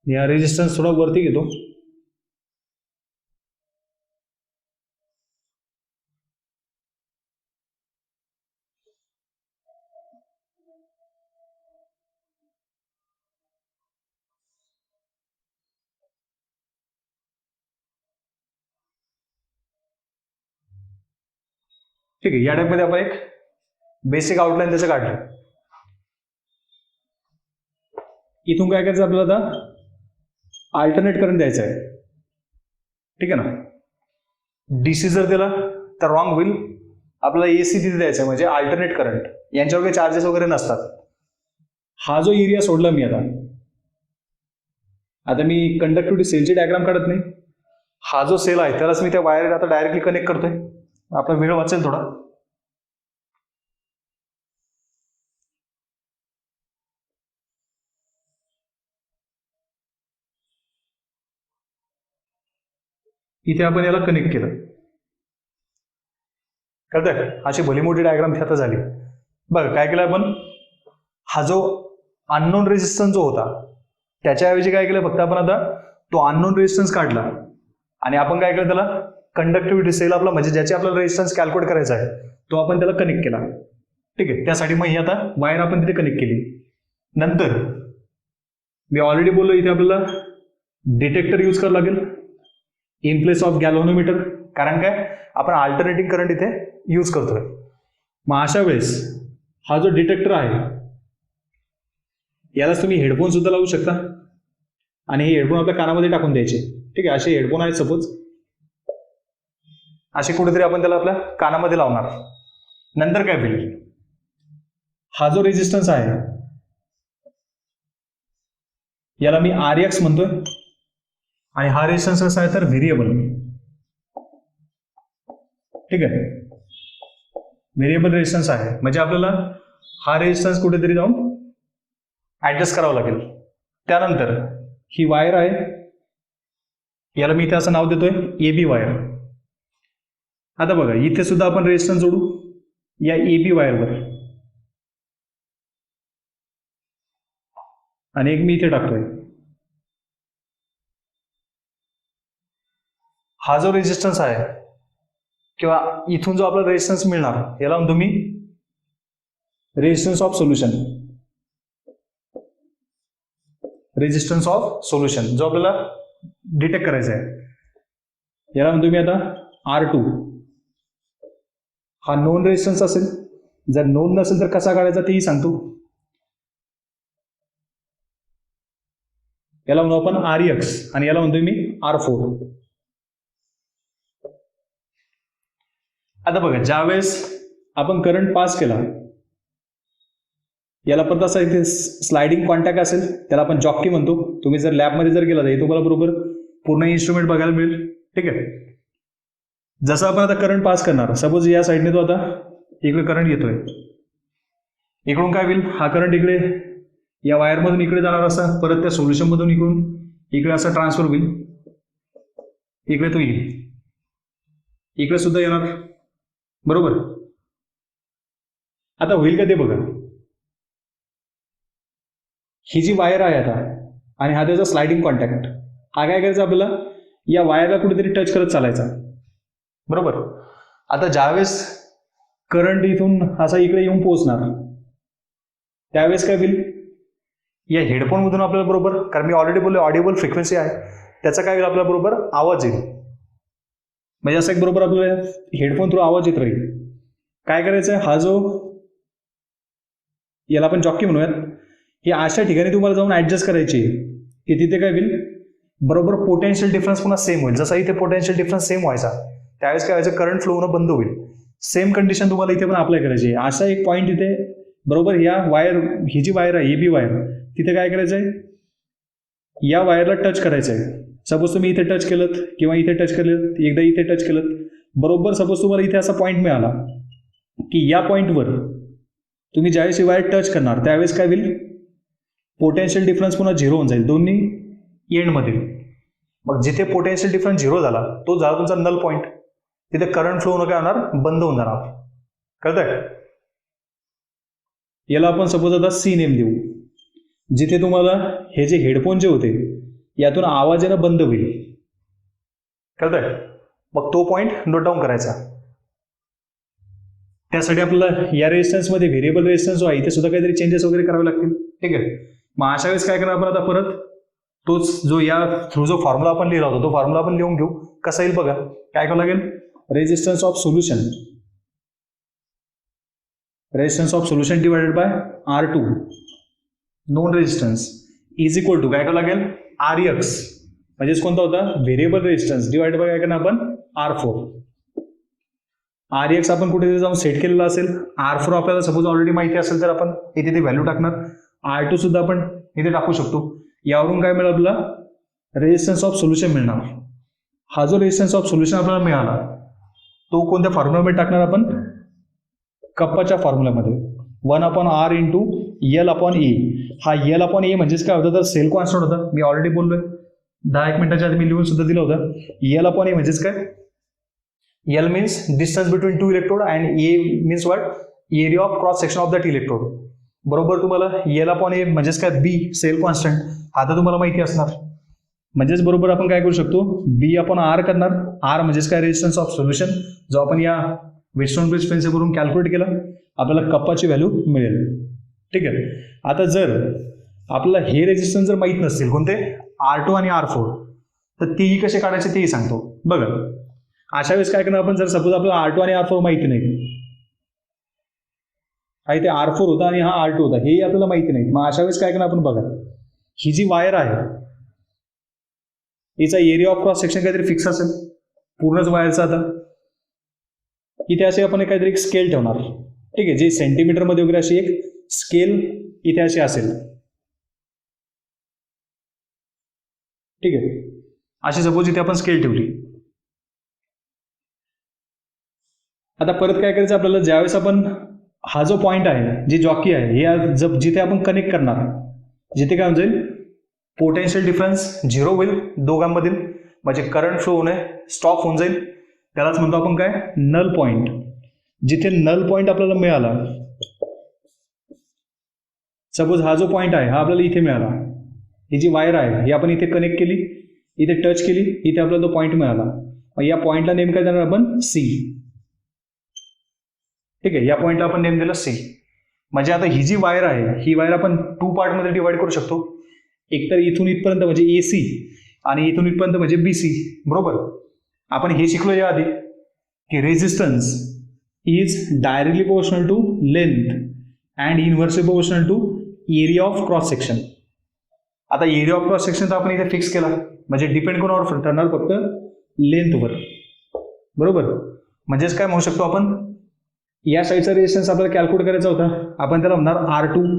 Speaker 1: या रेजिस्टन्स थोडा वरती घेतो. ठीक आहे, या टाईपमध्ये आपण एक बेसिक आउटलाईन त्याचं काढलं. इथून काय करायचं आपल्याला, आता अल्टरनेट करंट द्यायचं आहे, ठीक आहे ना. डीसी जर दिला तर रॉंग होईल. आपल्याला एसी तिथे द्यायचं आहे, म्हणजे अल्टरनेट करंट. यांच्यावर काही चार्जेस वगैरे नसतात. हा जो एरिया सोडला मी आता मी कंडक्टिव्हिटी सेलची डायग्राम काढत नाही. हा जो सेल आहे त्यालाच मी त्या वायर आता डायरेक्टली कनेक्ट करतोय. आपला वेळ वाचेल थोडा. इथे आपण याला कनेक्ट केलं, कळतंय. अशी भली मोठी डायग्राम आता झाली. बघा काय केलं आपण, हा जो अननोन रेजिस्टन्स जो होता त्याच्याऐवजी काय केलं, फक्त आपण आता तो अननोन रेजिस्टन्स काढला आणि आपण काय केलं, त्याला कंडक्टिव्हिटी सेल आपला म्हणजे ज्याचे आपल्याला रेजिस्टन्स कॅल्क्युलेट करायचा आहे तो आपण त्याला कनेक्ट केला, ठीक आहे. त्यासाठी मग ही आता वायर आपण तिथे कनेक्ट केली. नंतर मी ऑलरेडी बोललो इथे आपल्याला डिटेक्टर यूज करावं लागेल इन प्लेस ऑफ गॅल्व्हनोमीटर, कारण काय आपण अल्टरनेटिंग करंट इथे यूज करतोय. मग अशा वेळेस हा जो डिटेक्टर आहे यालाच तुम्ही हेडफोन सुद्धा लावू शकता आणि हे हेडफोन आपल्या कानामध्ये टाकून द्यायचे, ठीक आहे. असे हेडफोन आहेत सपोज, असे कुठेतरी आपण त्याला आपल्या कानामध्ये लावणार. नंतर काय होईल, हा जो रेजिस्टन्स आहे याला मी RX म्हणतोय आणि हा रेजिस्टन्स कसा आहे तर व्हेरिएबल, ठीक आहे. व्हेरिएबल रेजिस्टन्स आहे म्हणजे आपल्याला हा रेजिस्टन्स कुठेतरी जाऊन ऍडजस्ट करावा लागेल. त्यानंतर ही वायर आहे, याला मी इथे असं नाव देतोय ए बी वायर. आता बघा इथे सुद्धा आपण रेजिस्टन्स जोडू या ए बी वायरवर, आणि एक मी इथे टाकतोय. हा जो रेजिस्टन्स आहे किंवा इथून जो आपला रेजिस्टन्स मिळणार याला म्हणतो मी resistance of solution. Resistance of solution जो आपल्याला डिटेक्ट करायचा आहे याला म्हणतो मी आता R2. हा नोन रेजिस्टन्स असेल, जर नोन नसेल तर कसा काढायचा तेही सांगतो. याला म्हणतो आपण RX आणि याला म्हणतोय मी R4. आता बघा ज्यावेळेस आपण करंट पास केला, याला परत असा इथे स्लायडिंग कॉन्टॅक्ट असेल, त्याला आपण जॉकी म्हणतो. तुम्ही जर लॅबमध्ये जर गेला तर हे तुम्हाला बरोबर पूर्ण इन्स्ट्रुमेंट बघायला मिळेल. ठीक आहे, जसं आपण आता करंट पास करणार, सपोज या साईडने तो आता इकडे करंट येतोय, इकडून काय होईल, हा करंट इकडे या वायरमधून इकडे जाणार, असा परत त्या सोल्युशनमधून इकडून इकडे असा ट्रान्सफर होईल, इकडे तो येईल, इकडे सुद्धा येणार, बरोबर. आता होईल का ते बघा. ही जी वायर आहे आता आणि हा त्याचा स्लायडिंग कॉन्टॅक्ट, हा काय करायचा आपल्याला या वायरला कुठेतरी टच करत चालायचा, बरोबर. आता ज्यावेळेस करंट इथून असा इकडे येऊन पोहोचणार त्यावेळेस काय होईल, या हेडफोनमधून आपल्याला बरोबर, कारण मी ऑलरेडी बोललो ऑडिबल फ्रिक्वेन्सी आहे, त्याचा काय होईल आपल्याला बरोबर आवाज येईल. म्हणजे असं एक बरोबर आपल्याला हेडफोन थ्रू आवाज येत राहील. काय करायचं आहे, हा जो याला आपण जॉकी म्हणूयात, ही अशा ठिकाणी तुम्हाला जाऊन ऍडजस्ट करायची की तिथे काय होईल, बरोबर पोटेन्शियल डिफरन्स पुन्हा सेम होईल. जसा इथे पोटेन्शियल डिफरन्स सेम व्हायचा त्यावेळेस काय व्हायचं, करंट फ्लो होणं बंद होईल. सेम कंडिशन तुम्हाला इथे पण अप्लाय करायची आहे. असा एक पॉईंट इथे बरोबर या वायर, ही जी वायर आहे ए बी वायर, तिथे काय करायचं आहे, या वायरला टच करायचं आहे. सपोज तुम्ही इथे टच केलं किंवा इथे टच केलं, एकदा इथे टच केलं, बरोबर सपोज तुम्हाला इथे असा पॉईंट मिळाला की या पॉईंटवर तुम्ही ज्यावेळेस ही वायर टच करणार त्यावेळेस काय होईल, पोटेन्शियल डिफरन्स पुन्हा झिरो होऊन जाईल दोन्ही एंडमध्ये. मग जिथे पोटेन्शियल डिफरन्स झिरो झाला तो झाला तुमचा नल पॉईंट, तिथे करंट फ्लो होणं काय होणार, बंद होऊन जाणार. कळतंय. याला आपण सपोज आता सी नेम देऊ. जिथे तुम्हाला हे जे हेडफोन जे होते यातून आवाज येणं बंद होईल, कळतंय. मग तो पॉईंट नोट डाऊन करायचा. त्यासाठी आपल्याला या रेजिस्टन्समध्ये व्हेरिएबल रेजिस्टन्स जो आहे इथे सुद्धा काहीतरी चेंजेस वगैरे करावे लागतील. ठीक आहे, मग अशा वेळेस काय करणार आपण आता परत तोच जो या थ्रू जो फॉर्म्युला आपण लिहिला होता तो फॉर्म्युला आपण लिहून घेऊ. कसा येईल बघा, काय करावं लागेल, resistance of solution, resistance of solution divided by R2 known resistance is equal to काय करावं लागेल, RX म्हणजेच कोणता होता, व्हेरिएबल रेजिस्टन्स डिवाइडेड बाय काय करणार आपण R4. RX आपण कुठे जाऊन सेट केलेला असेल, R4 आपल्याला सपोज ऑलरेडी माहिती असेल तर आपण इथे ती व्हॅल्यू टाकणार. R2 सुद्धा आपण इथे टाकू शकतो. यावरून काय मिळालं आपल्याला, रेजिस्टन्स ऑफ सोल्युशन मिळणार. हा जो रेजिस्टन्स ऑफ सोल्युशन आपल्याला मिळाला तो कोणत्या फॉर्म्युलामध्ये टाकणार आपण, कप्पाच्या फॉर्म्युलामध्ये 1/R इंटू L/A. हा L/A म्हणजेच काय होतं, तर सेल कॉन्स्टंट होता. मी ऑलरेडी बोललोय 10 मिनिटाच्या आधी मी लिहून सुद्धा दिलं होतं. L/A म्हणजेच काय, L means distance between two electrode and A means what, area of cross section of that electrode. बरोबर, तुम्हाला L/A म्हणजेच काय, B सेल कॉन्स्टंट, आता तुम्हाला माहिती असणार. म्हणजेच बरोबर आपण काय करू शकतो, B/R करणार. R म्हणजेच काय, रेजिस्टन्स ऑफ सोल्युशन, जो आपण या वेस्टर्न ब्रिज प्रिन्सिपलवरून कॅल्क्युलेट केला, आपल्याला कप्पाची व्हॅल्यू मिळेल. ठीक आहे. आता जर आपल्याला हे रेजिस्टन्स जर माहीत नसतील कोणते, R2 आणि R4, तर तेही कसे काढायचे तेही सांगतो. बघा अशा वेळेस काय करणार आपण, जर सपोज आपल्याला R2 आणि R4 माहिती नाही, हा इथे R4 होता आणि हा R2 होता, हेही आपल्याला माहिती नाही, मग अशा वेळेस काय करणार आपण, बघा ही जी वायर आहे हिचा एरिया ऑफ क्रॉस सेक्शन काहीतरी फिक्स असेल पूर्णच वायरचा. आता इथे असे आपण काहीतरी एक स्केल ठेवणार. ठीक आहे, जे सेंटीमीटर मध्ये वगैरे अशी एक स्केल इथे अशी असेल. ठीक आहे, अशी सपोज इथे आपण स्केल ठेवली. आता परत काय करायचं आपल्याला, ज्यावेळेस आपण हा जो पॉईंट आहे, जी जॉकी आहे, हे जिथे आपण कनेक्ट करणार, जिथे काय होऊन जाईल, पोटेन्शियल डिफरन्स 0 होईल दोघांमधील, म्हणजे करंट फ्लो होणे स्टॉप होऊन जाईल. त्यालाच म्हणतो आपण काय, नल पॉइंट. जिथे नल पॉइंट आपल्याला मिळाला, सपोज हा जो पॉइंट आहे हा आपल्याला इथे मिळाला, ही जी वायर आहे ही आपण इथे कनेक्ट केली, इथे टच केली, इथे आपल्याला तो पॉइंट मिळाला. मग या पॉइंटला नेम काय देणार आपण, सी. ठीक आहे, या पॉइंटला आपण नेम दिला सी. म्हणजे आता ही जी वायर आहे ही वायर आपण 2 पार्टमध्ये डिवाइड करू शकतो. एकतर इथून इथपर्यंत म्हणजे AC आणि इथून इथपर्यंत म्हणजे BC. बरोबर. आपण हे शिकलो याआधी की resistance is directly proportional to length and inversely proportional to area of cross section. आता एरिया ऑफ क्रॉस सेक्शन तर आपण इथे फिक्स केला, म्हणजे डिपेंड कोणावर ठरणार, फक्त लेंथवर. बरोबर. म्हणजेच काय म्हणू शकतो आपण, या साईडचा रेजिस्टन्स आपल्याला कॅल्क्युलेट करायचा होता, आपण त्याला म्हणणार R2.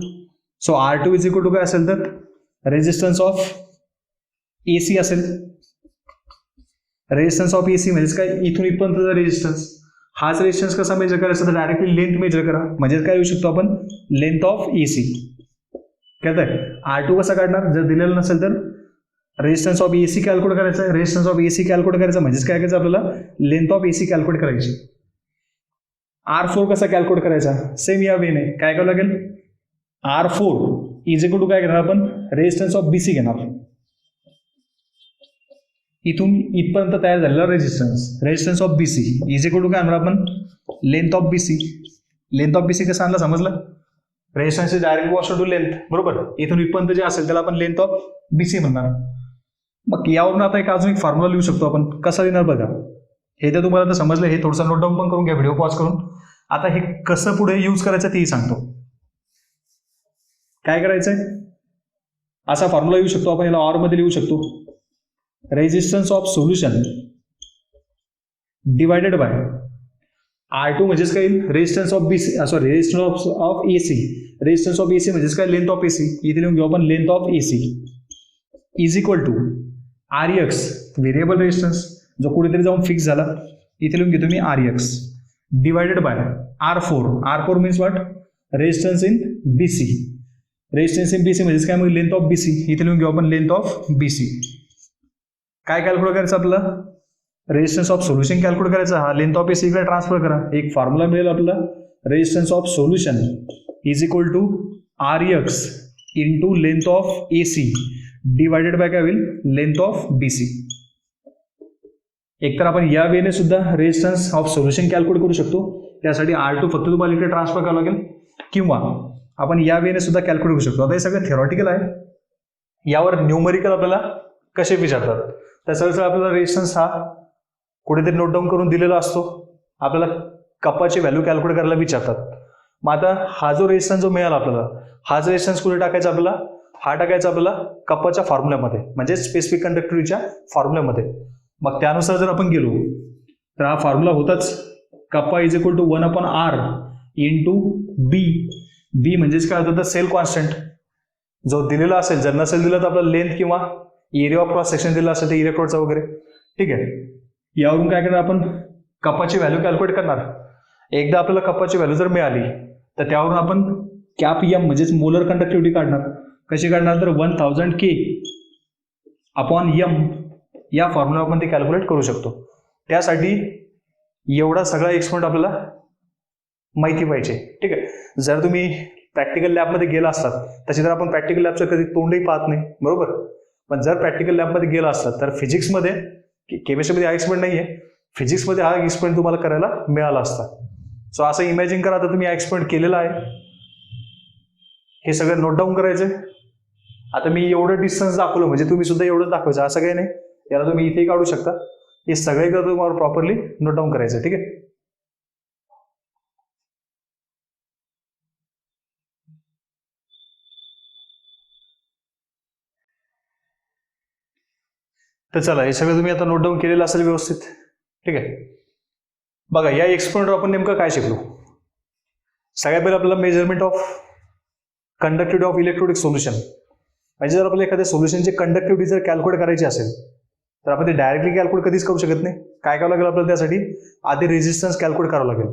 Speaker 1: So R2 is equal to काय असेल तर रेजिस्टन्स ऑफ AC असेल. रेजिस्टन्स ऑफ AC म्हणजेच काय, इथून इथपर्यंतचा रेजिस्टन्स. हाच रेजिस्टन्स कसा मेजर करायचा तर डायरेक्टली लेंथ मेजर करा, म्हणजे काय येऊ शकतो आपण, लेंथ ऑफ AC. कळत आहे. R2 कसा काढणार, जर दिलेलं नसेल तर रेजिस्टन्स ऑफ AC कॅल्क्युलेट करायचा आहे. रेजिस्टन्स ऑफ AC कॅल्क्युलेट करायचा म्हणजेच काय करायचं आपल्याला, लेंथ ऑफ AC कॅल्क्युलेट करायची. R4 कसा कॅल्क्युलेट करायचा, सेम या वेने काय करावं लागेल, R4 इज इक्वल टू काय घेणार आपण, रेजिस्टन्स ऑफ BC घेणार. इथून इथपर्यंत तयार झालेला resistance of BC is equal to काय आणणार आपण, length of BC. Length of BC कसं आणलं समजलं, resistance is direct proportional to length. बरोबर. इथून इथपर्यंत जे असेल त्याला आपण लेंथ ऑफ BC म्हणणार. मग यावरून आता एक अजून एक फॉर्म्युला लिहू शकतो आपण, कसा लिहिणार बघा. हे तर तुम्हाला तर समजलं, हे थोडंसं नोट डाऊन पण करून घ्या व्हिडिओ पॉज करून. आता हे कसं पुढे यूज करायचं तेही सांगतो. काय करायचंय, असा फॉर्म्युला लिहू शकतो आपण, याला ऑर मध्ये लिहू शकतो. Resistance of solution divided by R2 म्हणजेच काय, resistance of BC, sorry resistance of AC. Resistance of AC म्हणजेच काय, लेंथ ऑफ AC. इथे लिहून घेऊ आपण length of AC is equal to RX, variable resistance जो कुठेतरी जाऊन फिक्स झाला, इथे लिहून घेतो मी RX, divided by R4. R4 means what, resistance in BC. Resistance in BC म्हणजेच काय, मग लेंथ ऑफ BC. इथे लिहून घेऊ आपण लेंथ ऑफ BC. काय कॅल्क्युलेट करायचं आपल्याला, रेजिस्टन्स ऑफ सोल्युशन कॅल्क्युलेट करायचा. हा लेंथ ऑफ AC इकडे ट्रान्सफर करा, एक फॉर्म्युला मिळेल आपल्याला, resistance of solution is equal to RX into length of AC divided by काय होईल, लेंथ ऑफ BC. एकतर आपण या वेने सुद्धा रेजिस्टन्स ऑफ सोल्युशन कॅल्क्युलेट करू शकतो, त्यासाठी R2 फक्त तुम्हाला इकडे ट्रान्सफर करावं लागेल, किंवा आपण या वेने सुद्धा कॅल्क्युलेट करू शकतो. आता हे सगळं थेरॉटिकल आहे, यावर न्यूमरिकल आपल्याला कसे विचारतात. त्याच्यावर आपल्याला रेजिस्टन्स हा कुठेतरी नोट डाऊन करून दिलेला असतो, आपल्याला कपाची व्हॅल्यू कॅल्क्युलेट करायला विचारतात. मग आता हा जो रेजिस्टन्स जो मिळाला आपल्याला, हाच रेजिस्टन्स कुठे टाकायचा आपल्याला, हा टाकायचा आपल्याला कपाच्या फॉर्म्युल्यामध्ये, म्हणजे स्पेसिफिक कंडक्टिव्हिटीच्या फॉर्म्युल्यामध्ये. मग त्यानुसार जर आपण गेलो तर हा फॉर्म्युला होताच, kappa is equal to 1/r into B. B म्हणजेच काय होतं, तर सेल कॉन्स्टंट जो दिलेला असेल, जर नसेल दिलं तर आपला लेंथ किंवा एरिया ऑफ क्रॉस सेक्शन दिला असेल तर इलेक्ट्रोडचा वगैरे. ठीक आहे. यावरून काय करणार आपण, कपाची व्हॅल्यू कॅल्क्युलेट करणार. एकदा आपल्याला कपाची व्हॅल्यू जर मिळाली तर त्यावरून आपण कॅप M म्हणजेच मोलर कंडक्टिव्हिटी काढणार. कशी काढणार तर 1000 K अपॉन M या फॉर्म्युला आपण ते कॅल्क्युलेट करू शकतो. त्यासाठी एवढा सगळा एक्सपेरिमेंट आपल्याला माहिती पाहिजे. ठीक आहे. जर तुम्ही प्रॅक्टिकल लॅबमध्ये गेला असतात, तशी तर आपण प्रॅक्टिकल लॅबचं कधी तोंडही पाहत नाही, बरोबर. पण जर प्रॅक्टिकल लॅबमध्ये गेला असतात तर फिजिक्समध्ये, केमिस्ट्रीमध्ये हा एक्सपेरिमेंट नाही आहे, फिजिक्समध्ये हा एक्सपेरिमेंट तुम्हाला करायला मिळाला असता. सो असं इमॅजिन करा आता तुम्ही हा एक्सपेरिमेंट केलेला आहे, हे सगळं नोट डाऊन करायचं. आता मी एवढं डिस्टन्स दाखवलं म्हणजे तुम्ही सुद्धा एवढंच दाखवायचं असं काही नाही, याला तुम्ही इथेही काढू शकता. हे सगळे तुम्हाला प्रॉपरली नोट डाऊन करायचं. ठीक आहे. तर चला, हे सगळं तुम्ही आता नोट डाऊन केलेलं असेल व्यवस्थित. ठीक आहे. बघा, या एक्सपेरिमेंटवर आपण नेमकं काय शिकलो. सगळ्यात पहिलं आपल्याला measurement of conductivity of electrolytic solution. म्हणजे जर आपल्याला एखाद्या सोल्युशनची कंडक्टिव्हिटी जर कॅल्क्युलेट करायची असेल तर आपण ते डायरेक्टली कॅल्क्युलेट कधीच करू शकत नाही. काय करावं लागेल आपल्याला, त्यासाठी आधी रेजिस्टन्स कॅल्क्युलेट करावं लागेल.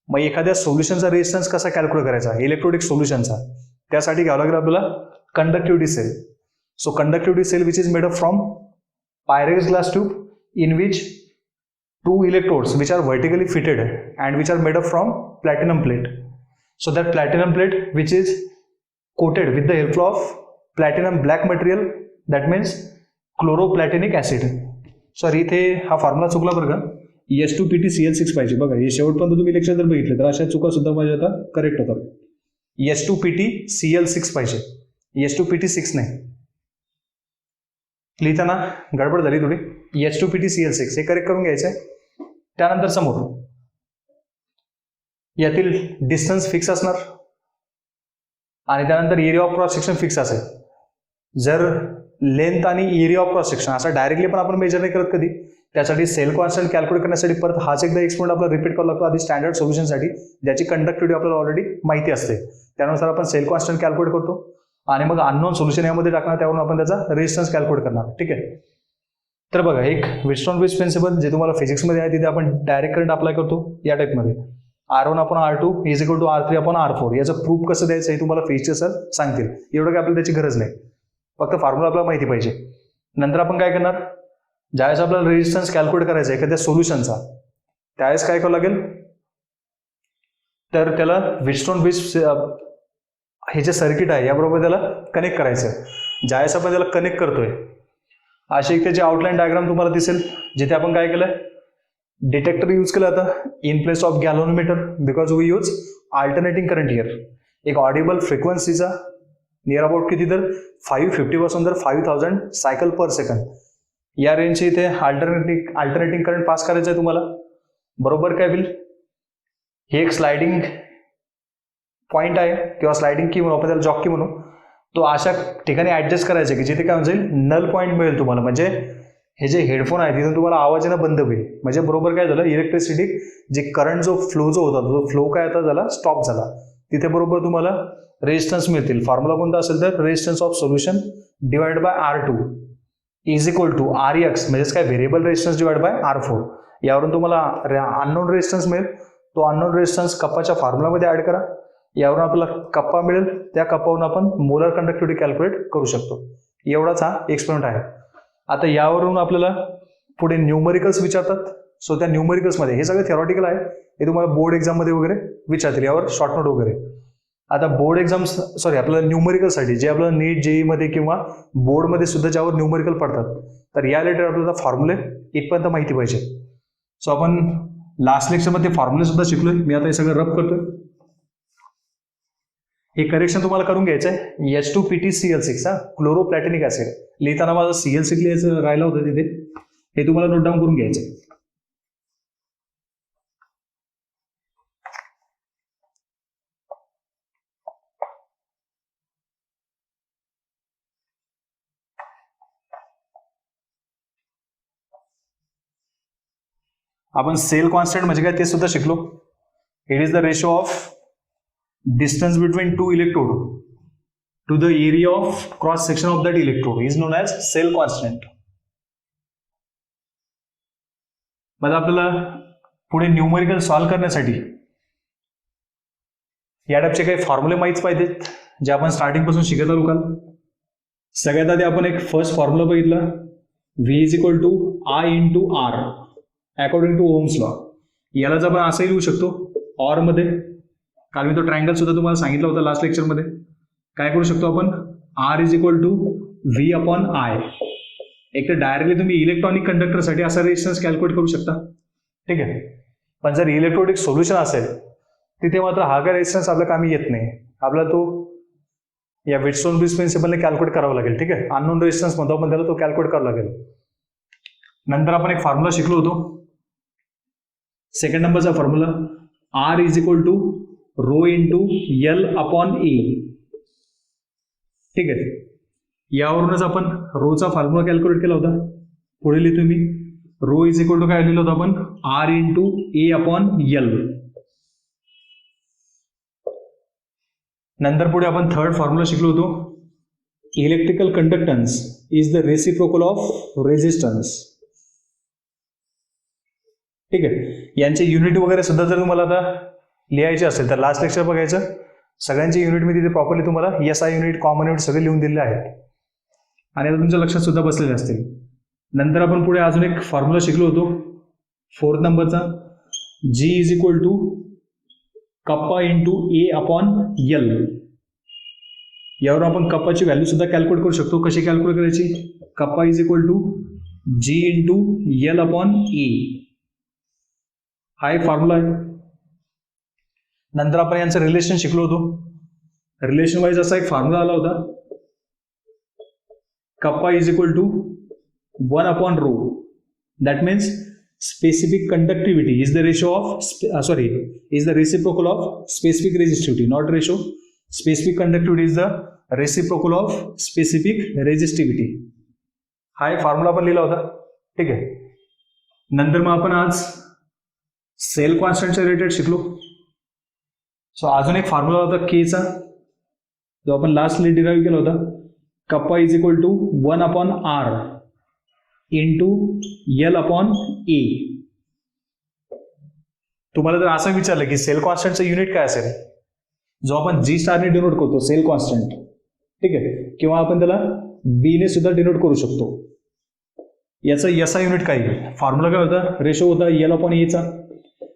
Speaker 1: मग एखाद्या सोल्युशनचा रेजिस्टन्स कसा कॅल्क्युलेट करायचा, इलेक्ट्रोडिक सोल्युशनचा, त्यासाठी घ्यावं लागेल आपल्याला conductivity cell. So conductivity cell which is made up from Pyrex glass tube in which two electrodes which are vertically fitted and which are made up from platinum plate. So that platinum plate which is coated with the help of platinum black material, that means chloroplatinonic acid. Sorry इथे हा formula चुकला बरं का, H2PtCl6 पाहिजे. बघा हे शेवटपर्यंत तुम्ही लेक्चर जर बघितले तर अशा चुका सुद्धा माझ्या आता करेक्ट होतात. H2PtCl6 पाहिजे, H2PT6 नाही. लिहिताना गडबड झाली थोडी. H2PtCl6 हे करेक्ट करून घ्यायचं आहे. त्यानंतर समोर यातील डिस्टन्स फिक्स असणार आणि त्यानंतर area of cross section fix असेल. जर लेंथ आणि एरिया ऑफ क्रॉस सेक्शन असं डायरेक्टली पण आपण मेजर नाही करत कधी, त्यासाठी सेल कॉन्स्टंट कॅल्क्युलेट करण्यासाठी परत हाच एकदा एक्सपेरिमेंट आपल्याला रिपीट करावा लागतो आधी स्टँडर्ड सोल्युशनसाठी, ज्याची कंडक्टिव्हिटी आपल्याला ऑलरेडी माहिती असते. त्यानुसार आपण सेल कॉन्स्टंट कॅल्क्युलेट करतो आणि मग अननोन सोल्युशन यामध्ये टाकणार, त्यावरून आपण त्याचा रेजिस्टन्स कॅल्क्युलेट करणार. ठीक आहे. तर बघा एक व्हिटस्टोन-ब्रिज प्रिन्सिपल जे तुम्हाला फिजिक्समध्ये आहे तिथे आपण डायरेक्ट करंट अप्लाय करतो या टाईपमध्ये. R1/R2 is equal to R3/R4. याचं प्रूफ कसं द्यायचं हे तुम्हाला फिजिक्सचे सर सांगतील. एवढं काय आपल्याला त्याची गरज नाही, फक्त फॉर्म्युला आपल्याला माहिती पाहिजे. नंतर आपण काय करणार, ज्यावेळेस आपल्याला रेजिस्टन्स कॅल्क्युलेट करायचा आहे एखाद्या सोल्युशनचा, त्यावेळेस काय करावं लागेल, तर त्याला व्हिटस्टोन-ब्रिज हे जे सर्किट आहे याबरोबर त्याला कनेक्ट करायचं आहे. ज्यावेळेस आपण त्याला कनेक्ट करतोय अशी एक त्याची आउटलाईन डायग्राम तुम्हाला दिसेल, जिथे आपण काय केलंय, डिटेक्टर यूज केलं आता in place of galvanometer because we use alternating current here. एक ऑडिबल फ्रिक्वेन्सीचा नियर अबाउट किती, तर 550 पासून तर 5000 सायकल पर सेकंड या रेंजची इथे अल्टरनेटिंग करंट पास करायचं आहे तुम्हाला. बरोबर काय होईल, हे एक स्लायडिंग पॉईंट आहे किंवा स्लायडिंग की म्हणू आपण त्याला, जॉक की म्हणू, तो अशा ठिकाणी ऍडजस्ट करायचा की जिथे काय होईल, नल पॉईंट मिळेल तुम्हाला. म्हणजे हे जे हेडफोन आहे तिथून तुम्हाला आवाज येणं बंद होईल. म्हणजे बरोबर काय झालं, इलेक्ट्रिसिटी जे करंट जो होता तो फ्लो काय आता झाला, स्टॉप झाला. तिथे बरोबर तुम्हाला रेजिस्टन्स मिळतील. फॉर्म्युला कोणता असेल तर resistance of solution divide by R2 is equal to REX, म्हणजेच काय variable resistance divide by R4. यावरून तुम्हाला अननोन रेजिस्टन्स मिळेल. तो अननोन रेजिस्टन्स कप्पाच्या फॉर्म्युलामध्ये ऍड करा. यावरून आपल्याला कप्पा मिळेल, त्या कप्पावरून आपण मोलर कंडक्टिव्हिटी कॅल्क्युलेट करू शकतो. एवढाच हा एक्सपेरिमेंट आहे. आता यावरून आपल्याला पुढे न्यूमरिकल्स विचारतात. सो त्या न्यूमरिकल्समध्ये हे सगळं थिअरॉटिकल आहे, हे तुम्हाला बोर्ड एक्झाममध्ये वगैरे विचारतील, यावर शॉर्ट नोट वगैरे. आता बोर्ड एक्झाम्स आपल्याला न्यूमरिकलसाठी जे आपल्याला नीट JEE मध्ये किंवा बोर्डमध्ये सुद्धा ज्यावर न्यूमरिकल पडतात, तर या रिलेटेड आपल्याला फॉर्म्युले इथपर्यंत माहिती पाहिजे. सो आपण लास्ट लेक्चरमध्ये फॉर्म्युले सुद्धा शिकलोय. मी आता हे सगळं रब करतोय. हे करेक्शन तुम्हाला करून घ्यायचं आहे. H2PtCl6 क्लोरोप्लॅटिनिक acid. लिहिताना माझं CL6 लिहायचं राहिलं होतं तिथे, हे तुम्हाला नोट डाऊन करून घ्यायचं. आपण सेल कॉन्स्टंट म्हणजे काय ते सुद्धा शिकलो. It is the ratio of distance between two electrode to the area of cross section of that electrode is known as cell constant. मग आपल्याला पुढे न्यूमरिकल सॉल्व्ह करण्यासाठी या टाईपचे काही फॉर्म्युले माहीत पाहिजेत, जे आपण स्टार्टिंग पासून शिकत आलो काल. सगळ्यात आधी आपण एक फर्स्ट फॉर्म्युला बघितला, V is equal to I into R according to Ohm's law. यालाच आपण असंही लिहू शकतो ऑर मध्ये, काल मी तो ट्रायंगल सुद्धा तुम्हाला सांगितलं होतं लास्ट लेक्चरमध्ये. काय करू शकतो आपण, R is equal to V/I. एक तर डायरेक्टली तुम्ही इलेक्ट्रॉनिक कंडक्टरसाठी असा रेजिस्टन्स कॅल्क्युलेट करू शकता. ठीक आहे. पण जर इलेक्ट्रोनिक सोल्युशन असेल तिथे मात्र हा काय रेजिस्टन्स आपल्या कामी येत नाही. आपल्याला तो या व्हिटस्टोन-ब्रिज प्रिन्सिपलने कॅल्क्युलेट करावा लागेल. ठीक आहे. अननोन रेजिस्टन्स म्हणतो आपण त्याला, तो कॅल्क्युलेट करावा लागेल. नंतर आपण एक फॉर्म्युला शिकलो होतो, सेकंड नंबरचा formula, R is equal to rho into L/A. ठीक आहे. यावरूनच आपण रोचा फॉर्म्युला कॅल्क्युलेट केला होता. पुढे लिहितो मी, रो इज इक्वल टू काय लिहिलं होतं आपण, R इंटू A/L. नंतर पुढे आपण थर्ड फॉर्म्युला शिकलो होतो, electrical conductance is the reciprocal of resistance. ठीक आहे. यांचे युनिट वगैरे सुद्धा जर तुम्हाला आता लिहायचे असेल तर लास्ट लेक्चर बघायचं. सगळ्यांची युनिट मी तिथे प्रॉपरली तुम्हाला SI युनिट, कॉमन युनिट सगळे लिहून दिलेले आहेत. आणि आता तुमच्या लक्षात सुद्धा बसलेले असतील. नंतर आपण पुढे अजून एक फॉर्म्युला शिकलो होतो 4th नंबरचा, G इज इक्वल टू कप्पा इंटू ए अपॉन एल. यावर आपण कप्पाची व्हॅल्यू सुद्धा कॅल्क्युलेट करू शकतो. कशी कॅल्क्युलेट करायची? Kappa is equal to G into L upon A. हा एक फॉर्म्युला आहे. नंतर आपण यांचं रिलेशन शिकलो होतो. रिलेशन वाईज असा एक फॉर्म्युला आला होता, kappa is equal to 1 upon rho. That means specific conductivity is the ratio of is the reciprocal of specific resistivity, not ratio. Specific conductivity is the reciprocal of specific resistivity. हा एक formula आपण लिहिला होता. ठीक आहे. नंतर मग आपण आज सेल कॉन्स्टंटच्या रिलेटेड शिकलो. सो अजून एक फॉर्म्युला होता केचा, जो आपण लास्टली डिराईव्ह केला होता. Kappa is equal to 1 upon R into L upon A. तुम्हाला जर असं विचारलं की सेल कॉन्स्टंटचं युनिट काय असेल, जो आपण जी स्टारने डिनोट करतो सेल कॉन्स्टंट, ठीक आहे, किंवा आपण त्याला बी ने सुद्धा डिनोट करू शकतो. याचा एसआय युनिट काय? फॉर्म्युला काय होता? रेशो होता एल अपॉन एचा.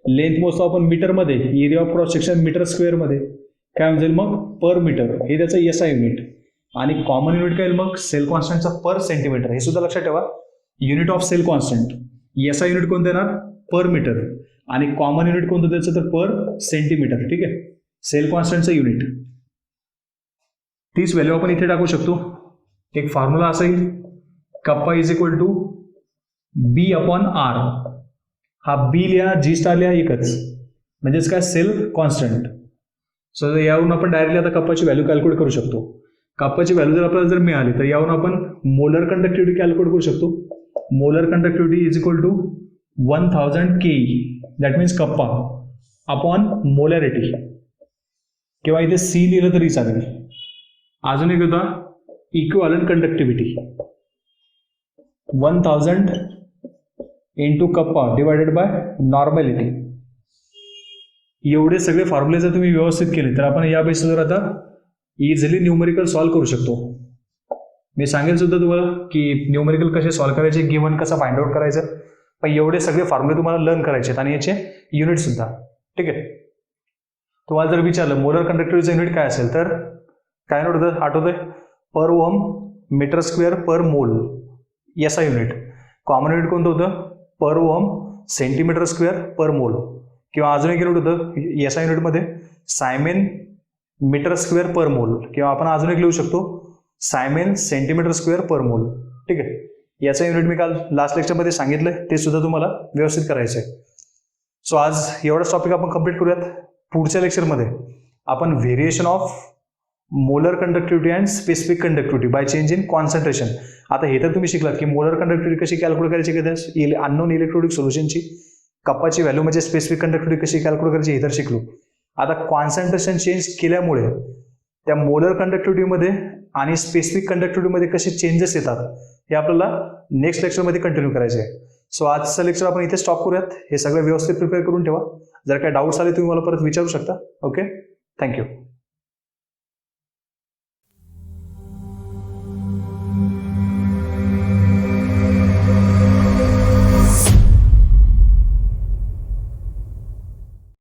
Speaker 1: लेंथ मोजतो आपण मीटरमध्ये, area of cross section metre स्क्वेअरमध्ये. काय म्हणजे मग पर मीटर, हे त्याचं एसआय युनिट. आणि कॉमन युनिट काय मग सेल कॉन्स्टंटचा पर सेंटीमीटर. हे सुद्धा लक्षात ठेवा. Unit of cell constant, SI unit कोणतं येणार? Per metre. आणि कॉमन युनिट कोणतं त्याचं? तर पर सेंटीमीटर. ठीक आहे, सेल कॉन्स्टंटचं युनिट. तीच व्हॅल्यू आपण इथे टाकू शकतो. एक फॉर्म्युला असा येईल, kappa is equal to B upon R. हा बी लिहा, जी स्टार लिहा, एकच. म्हणजेच काय? Sale constant. सो यावरून आपण डायरेक्टली आता कप्पाची व्हॅल्यू कॅल्क्युलेट करू शकतो. कप्पाची व्हॅल्यू जर आपल्याला जर मिळाली तर यावरून आपण मोलर कंडक्टिव्हिटी कॅल्क्युलेट करू शकतो. Molar conductivity is equal to 1000 K. That means kappa upon molarity, किंवा इथे सी लिहिलं तरी चालेल. अजून एक होता equivalent conductivity, 1000 into kappa divided by normality. एवढे सगळे फॉर्म्युले जर तुम्ही व्यवस्थित केले तर आपण या बेसिसवर आता इझिली न्यूमेरिकल सॉल्व्ह करू शकतो. मी सांगेल सुद्धा तुम्हाला की न्यूमेरिकल कसे सॉल्व्ह करायचे, गिव्हन कसं फाइंड आउट करायचं. पण एवढे सगळे फॉर्म्युले तुम्हाला लर्न करायचे आहेत आणि याचे युनिट सुद्धा. ठीक आहे. तुम्हाला जर विचारलं मोलर कंडक्टिव्हिटीचं युनिट काय असेल तर काय नोट होतं? आठवतंय? पर ओहम मीटर स्क्वेअर पर मोल. याचा युनिट. कॉमन युनिट कोणतं होतं? पर ओहम सेंटीमीटर स्क्वेअर पर मोल. किंवा अजून एक युनिट होतं याचा युनिटमध्ये सायमेन मीटर स्क्वेअर पर मोल. किंवा आपण अजून एक लिहू शकतो सायमेन सेंटीमीटर स्क्वेअर पर मोल. ठीक आहे. याचा युनिट मी काल लास्ट लेक्चरमध्ये सांगितलंय, ते सुद्धा तुम्हाला व्यवस्थित करायचं आहे. सो आज एवढाच टॉपिक आपण कंप्लीट करूयात. पुढच्या लेक्चरमध्ये आपण variation of molar conductivity and specific conductivity by change in concentration. आता हे तर तुम्ही शिकलात की मोलर कंडक्टिव्हिटी कशी कॅल्क्युलेट करायची, की अननोन इलेक्ट्रोलिक सोल्युशनची कप्पाची व्हॅल्यू म्हणजे स्पेसिफिक कंडक्टिव्हिटी कशी कॅल्क्युलेट करायची हे तर शिकलो. आता कॉन्सन्ट्रेशन चेंज केल्यामुळे त्या मोलर कंडक्टिव्हिटीमध्ये आणि स्पेसिफिक कंडक्टिव्हिटीमध्ये कसे चेंजेस येतात हे आपल्याला नेक्स्ट लेक्चरमध्ये कंटिन्यू करायचे आहे. सो आजचं लेक्चर आपण इथे स्टॉप करूयात. हे सगळं व्यवस्थित प्रिपेअर करून ठेवा. जर काही डाऊट्स आले तुम्ही मला परत विचारू शकता. Okay, thank you.